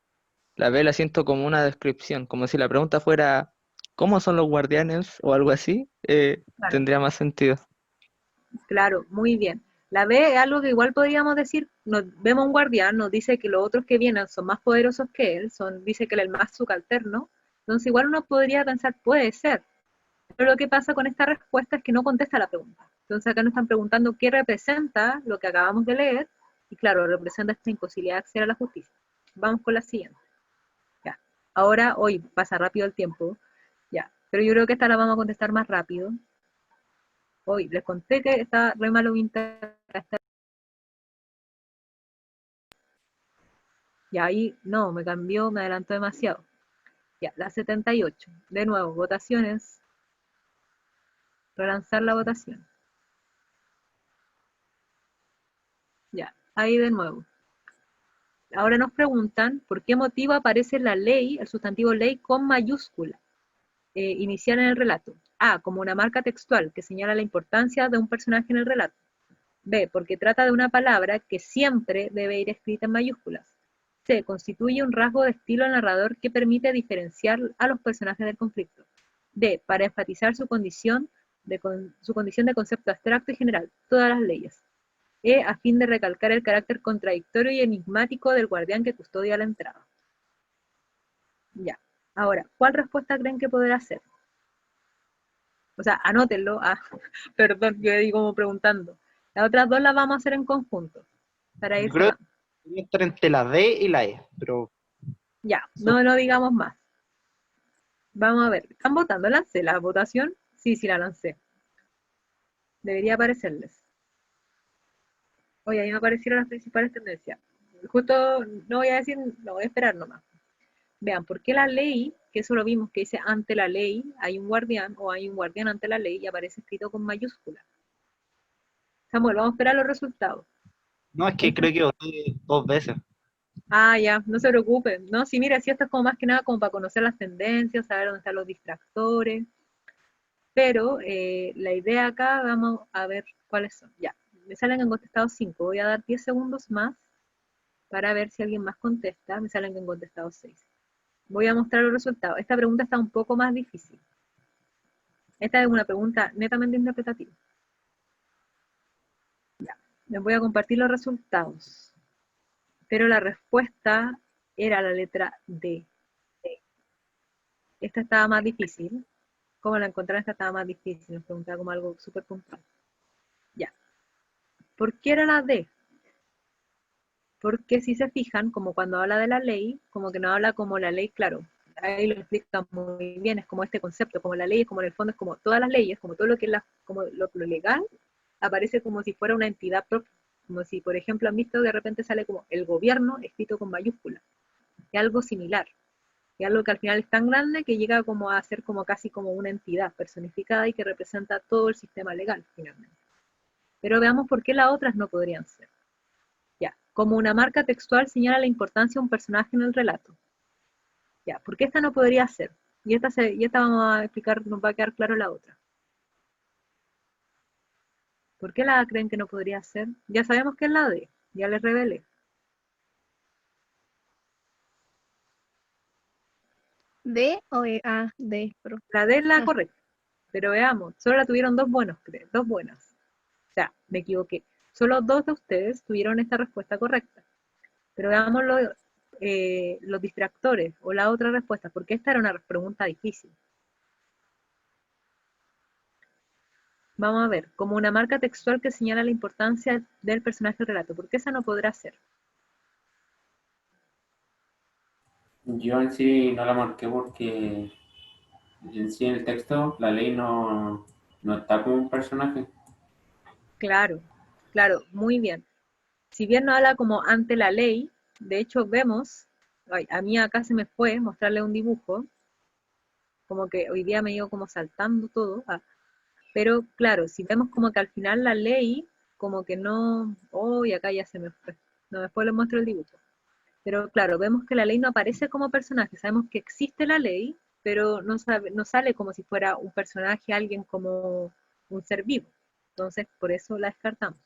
la B la siento como una descripción, como si la pregunta fuera ¿cómo son los guardianes? O algo así, Claro, tendría más sentido. claro, muy bien. La B es algo que igual podríamos decir, nos vemos un guardián, nos dice que los otros que vienen son más poderosos que él, dice que él es el más subalterno, entonces igual uno podría pensar, puede ser, pero lo que pasa con esta respuesta es que no contesta la pregunta. Entonces acá nos están preguntando qué representa lo que acabamos de leer, y claro, representa esta imposibilidad de acceder a la justicia. Vamos con la siguiente. Ya. Ahora, hoy pasa rápido el tiempo, ya, pero yo creo que esta la vamos a contestar más rápido. Hoy les conté que está re malo mi internet. Y ahí, no, me cambió, me adelantó demasiado. Ya, la 78. De nuevo, votaciones. Relanzar la votación. Ya, ahí de nuevo. Ahora nos preguntan por qué motivo aparece la ley, el sustantivo ley con mayúscula, inicial en el relato. A, como una marca textual que señala la importancia de un personaje en el relato. B, porque trata de una palabra que siempre debe ir escrita en mayúsculas. C, constituye un rasgo de estilo narrador que permite diferenciar a los personajes del conflicto. D, para enfatizar su condición de concepto abstracto y general, todas las leyes. E, a fin de recalcar el carácter contradictorio y enigmático del guardián que custodia la entrada. Ya. Ahora, ¿cuál respuesta creen que podrá ser? O sea, anótenlo. Perdón, yo digo como preguntando. Las otras dos las vamos a hacer en conjunto, para ir Yo creo que cerrando. debería estar entre la D y la E, pero Ya, no digamos más. Vamos a ver, ¿están votando? ¿Lancé la votación? Sí, la lancé. Debería aparecerles. Oye, a mí me aparecieron las principales tendencias. Justo, no voy a decir, no voy a esperar nomás. Vean, ¿por qué la ley, que eso lo vimos, que dice ante la ley, hay un guardián, o hay un guardián ante la ley, y aparece escrito con mayúscula? Samuel, vamos a esperar los resultados. no, es que creo que voté 2 veces. Ya, no se preocupen. No, sí, mira, sí, esto es como más que nada como para conocer las tendencias, saber dónde están los distractores. Pero la idea acá, vamos a ver cuáles son. Ya, me salen en contestado 5. Voy a dar 10 segundos más para ver si alguien más contesta. Me salen en contestado 6. Voy a mostrar los resultados. Esta pregunta está un poco más difícil. Esta es una pregunta netamente interpretativa. Ya, les voy a compartir los resultados. Pero la respuesta era la letra D. Esta estaba más difícil. ¿Cómo la encontraron? Esta estaba más difícil. Nos preguntaba como algo súper puntual. Ya. ¿Por qué era la D? Porque si se fijan, como cuando habla de la ley, como que no habla como la ley, claro, ahí lo explica muy bien, es como este concepto, como la ley, es como en el fondo, es como todas las leyes, como todo lo que es como lo legal, aparece como si fuera una entidad propia, como si, por ejemplo, han visto de repente sale como el gobierno escrito con mayúsculas, es algo similar, es algo que al final es tan grande que llega como a ser como casi como una entidad personificada y que representa todo el sistema legal, finalmente. Pero veamos por qué las otras no podrían ser. Ya, como una marca textual señala la importancia de un personaje en el relato. Ya, porque esta no podría ser. Y esta vamos a explicar, nos va a quedar claro la otra. ¿Por qué la A creen que no podría ser? Ya sabemos que es la D, ya les revelé. D o E, D, pero La D es la ah, correcta, pero veamos, solo la tuvieron dos buenos, dos buenas. O sea, me equivoqué. Solo dos de ustedes tuvieron esta respuesta correcta. Pero veamos los distractores o la otra respuesta, porque esta era una pregunta difícil. Vamos a ver, como una marca textual que señala la importancia del personaje del relato, porque esa no podrá ser. Yo en sí no la marqué porque en sí en el texto la ley no está como un personaje. Claro, claro, muy bien. Si bien no habla como ante la ley, de hecho vemos, ay, a mí acá se me fue mostrarle un dibujo, como que hoy día me iba como saltando todo, pero claro, si vemos como que al final la ley, como que no, oh, y acá ya se me fue, no, después les muestro el dibujo. Pero claro, vemos que la ley no aparece como personaje, sabemos que existe la ley, pero no sale como si fuera un personaje, alguien como un ser vivo. Entonces, por eso la descartamos.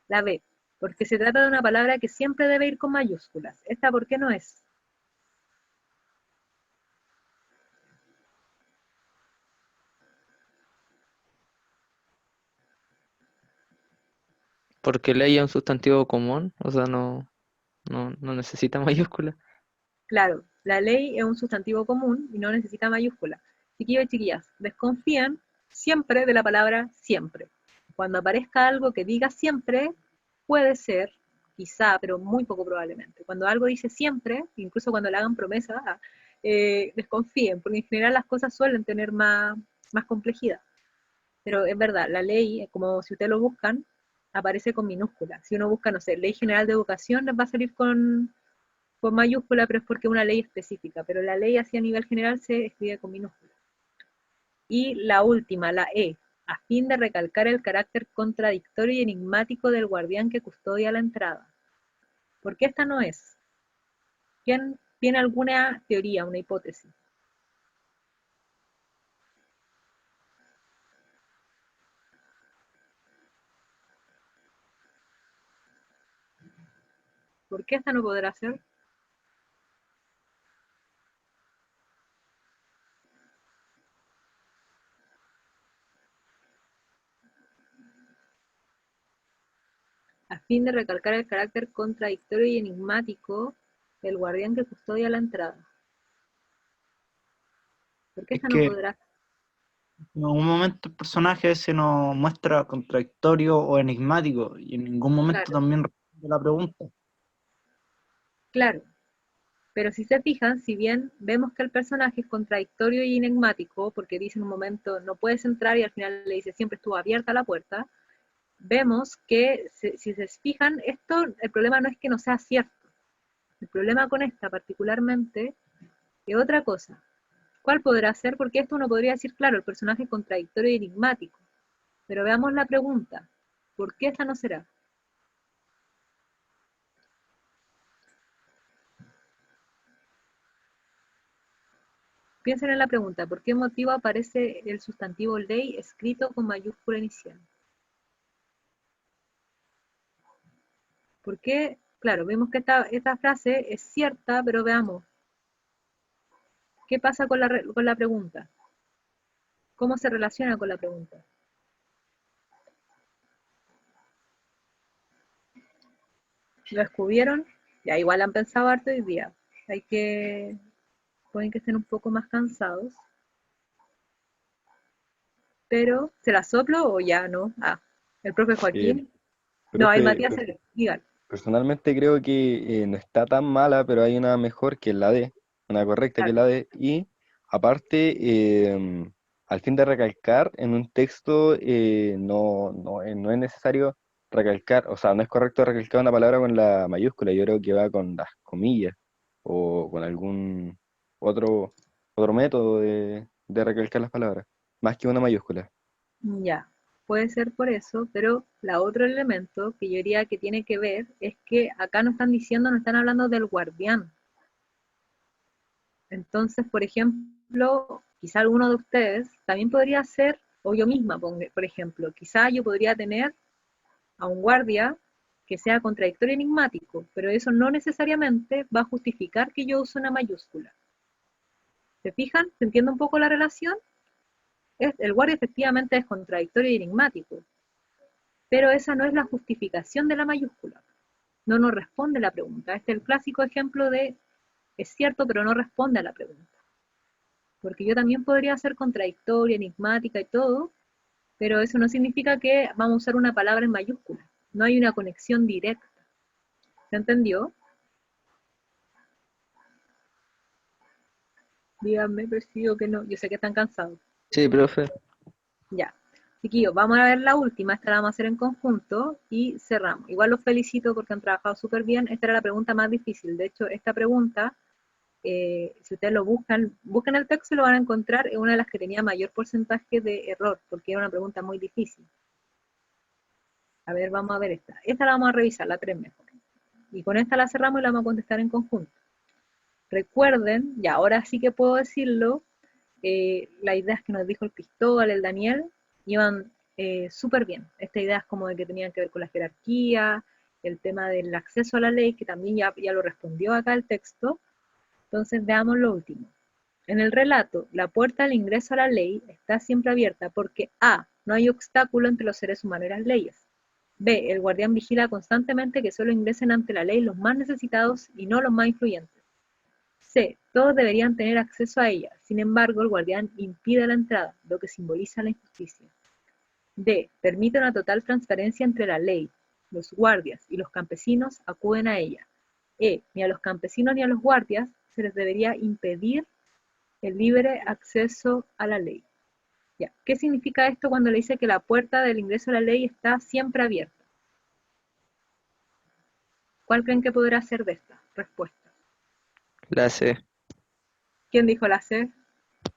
La B, porque se trata de una palabra que siempre debe ir con mayúsculas. ¿Esta por qué no es? Porque ley es un sustantivo común, o sea, no necesita mayúscula. Claro, la ley es un sustantivo común y no necesita mayúsculas. Chiquillos y chiquillas, desconfían siempre de la palabra siempre. Cuando aparezca algo que diga siempre, puede ser, quizá, pero muy poco probablemente. Cuando algo dice siempre, incluso cuando le hagan promesa, desconfíen, porque en general las cosas suelen tener más complejidad. Pero es verdad, la ley, como si ustedes lo buscan, aparece con minúsculas. Si uno busca, no sé, Ley General de Educación, les va a salir con mayúscula, pero es porque es una ley específica. Pero la ley así a nivel general se escribe con minúscula. Y la última, la E, a fin de recalcar el carácter contradictorio y enigmático del guardián que custodia la entrada. ¿Por qué esta no es? ¿Quién tiene alguna teoría, una hipótesis? ¿Por qué esta no podrá ser? A fin de recalcar el carácter contradictorio y enigmático del guardián que custodia la entrada. ¿Por qué Es esta no que podrá? en algún momento el personaje se nos muestra contradictorio o enigmático y en ningún momento Claro, también responde la pregunta. claro. Pero si se fijan, si bien vemos que el personaje es contradictorio y enigmático, porque dice en un momento no puedes entrar y al final le dice siempre estuvo abierta la puerta, vemos que si se fijan, el problema no es que no sea cierto. El problema con esta particularmente es otra cosa. ¿Cuál podrá ser? Porque esto uno podría decir, claro, el personaje es contradictorio y enigmático. Pero veamos la pregunta. ¿Por qué esta no será? Piensen en la pregunta. ¿Por qué motivo aparece el sustantivo ley escrito con mayúscula inicial? ¿Por qué? Claro, vemos que esta frase es cierta, pero veamos. ¿Qué pasa con la pregunta? ¿Cómo se relaciona con la pregunta? ¿Lo descubrieron? Ya, igual han pensado harto hoy día. Pueden que estén un poco más cansados. Pero, ¿se la soplo o ya no? El profe Eh, Joaquín. No, hay profe, Matías, digan. personalmente creo que no está tan mala, pero hay una mejor que es la D, una correcta que es Claro, la D, y aparte, al fin de recalcar en un texto, no es necesario recalcar, o sea, no es correcto recalcar una palabra con la mayúscula, yo creo que va con las comillas o con algún otro, otro método de recalcar las palabras, más que una mayúscula. ya. puede ser por eso, pero la otro elemento que yo diría que tiene que ver es que acá no están diciendo, no están hablando del guardián. Entonces, por ejemplo, quizá alguno de ustedes también podría ser, o yo misma, por ejemplo, quizá yo podría tener a un guardia que sea contradictorio y enigmático, pero eso no necesariamente va a justificar que yo use una mayúscula. ¿Se fijan? ¿Se entiende un poco la relación? El guardia efectivamente es contradictorio y enigmático, pero esa no es la justificación de la mayúscula. No nos responde la pregunta. Este es el clásico ejemplo de es cierto, pero no responde a la pregunta. Porque yo también podría ser contradictoria, enigmática y todo, pero eso no significa que vamos a usar una palabra en mayúscula. No hay una conexión directa. ¿Se entendió? Díganme, percibo que no. Yo sé que están cansados. Sí, profe. Ya. Chiquillos, vamos a ver la última. Esta la vamos a hacer en conjunto y cerramos. Igual los felicito porque han trabajado súper bien. Esta era la pregunta más difícil. De hecho, esta pregunta, si ustedes lo buscan el texto y lo van a encontrar, es una de las que tenía mayor porcentaje de error, porque era una pregunta muy difícil. A ver, vamos a ver esta. Esta la vamos a revisar, la 3 mejor. Y con esta la cerramos y la vamos a contestar en conjunto. Recuerden, y ahora sí que puedo decirlo, las ideas que nos dijo el Cristóbal, el Daniel, iban súper bien. Estas ideas como de que tenían que ver con la jerarquía, el tema del acceso a la ley, que también ya lo respondió acá el texto. Entonces veamos lo último. En el relato, la puerta al ingreso a la ley está siempre abierta porque A, no hay obstáculo entre los seres humanos y las leyes. B, el guardián vigila constantemente que solo ingresen ante la ley los más necesitados y no los más influyentes. C, todos deberían tener acceso a ella, sin embargo el guardián impide la entrada, lo que simboliza la injusticia. D, permite una total transparencia entre la ley, los guardias y los campesinos acuden a ella. E, ni a los campesinos ni a los guardias se les debería impedir el libre acceso a la ley. Ya. ¿Qué significa esto cuando le dice que la puerta del ingreso a la ley está siempre abierta? ¿Cuál creen que podrá ser de esta respuesta? La C. ¿Quién dijo la C?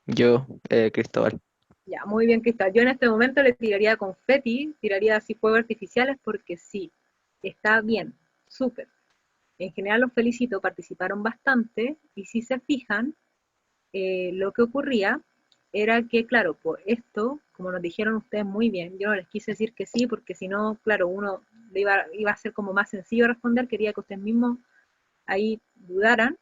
Yo, Cristóbal. Ya, muy bien, Cristal. Yo en este momento le tiraría confeti, tiraría así fuegos artificiales porque sí, está bien, súper. En general los felicito, participaron bastante y si se fijan, lo que ocurría era que, claro, por esto, como nos dijeron ustedes muy bien, yo no les quise decir que sí, porque si no, claro, uno le iba a ser como más sencillo responder, quería que ustedes mismos ahí dudaran.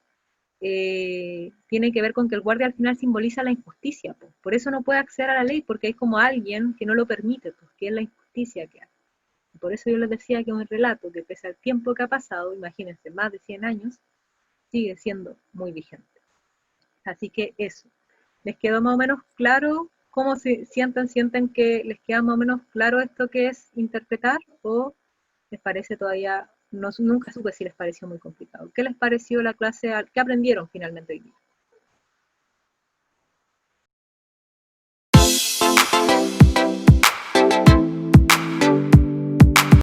Tiene que ver con que el guardia al final simboliza la injusticia, pues. Por eso no puede acceder a la ley, porque hay como alguien que no lo permite, pues, que es la injusticia que hay. Por eso yo les decía que es un relato que pese al tiempo que ha pasado, imagínense, más de 100 años, sigue siendo muy vigente. Así que eso. ¿Les quedó más o menos claro cómo se sienten que les queda más o menos claro esto que es interpretar? ¿O les parece todavía, nunca supe si les pareció muy complicado? ¿Qué les pareció la clase, qué aprendieron finalmente hoy día?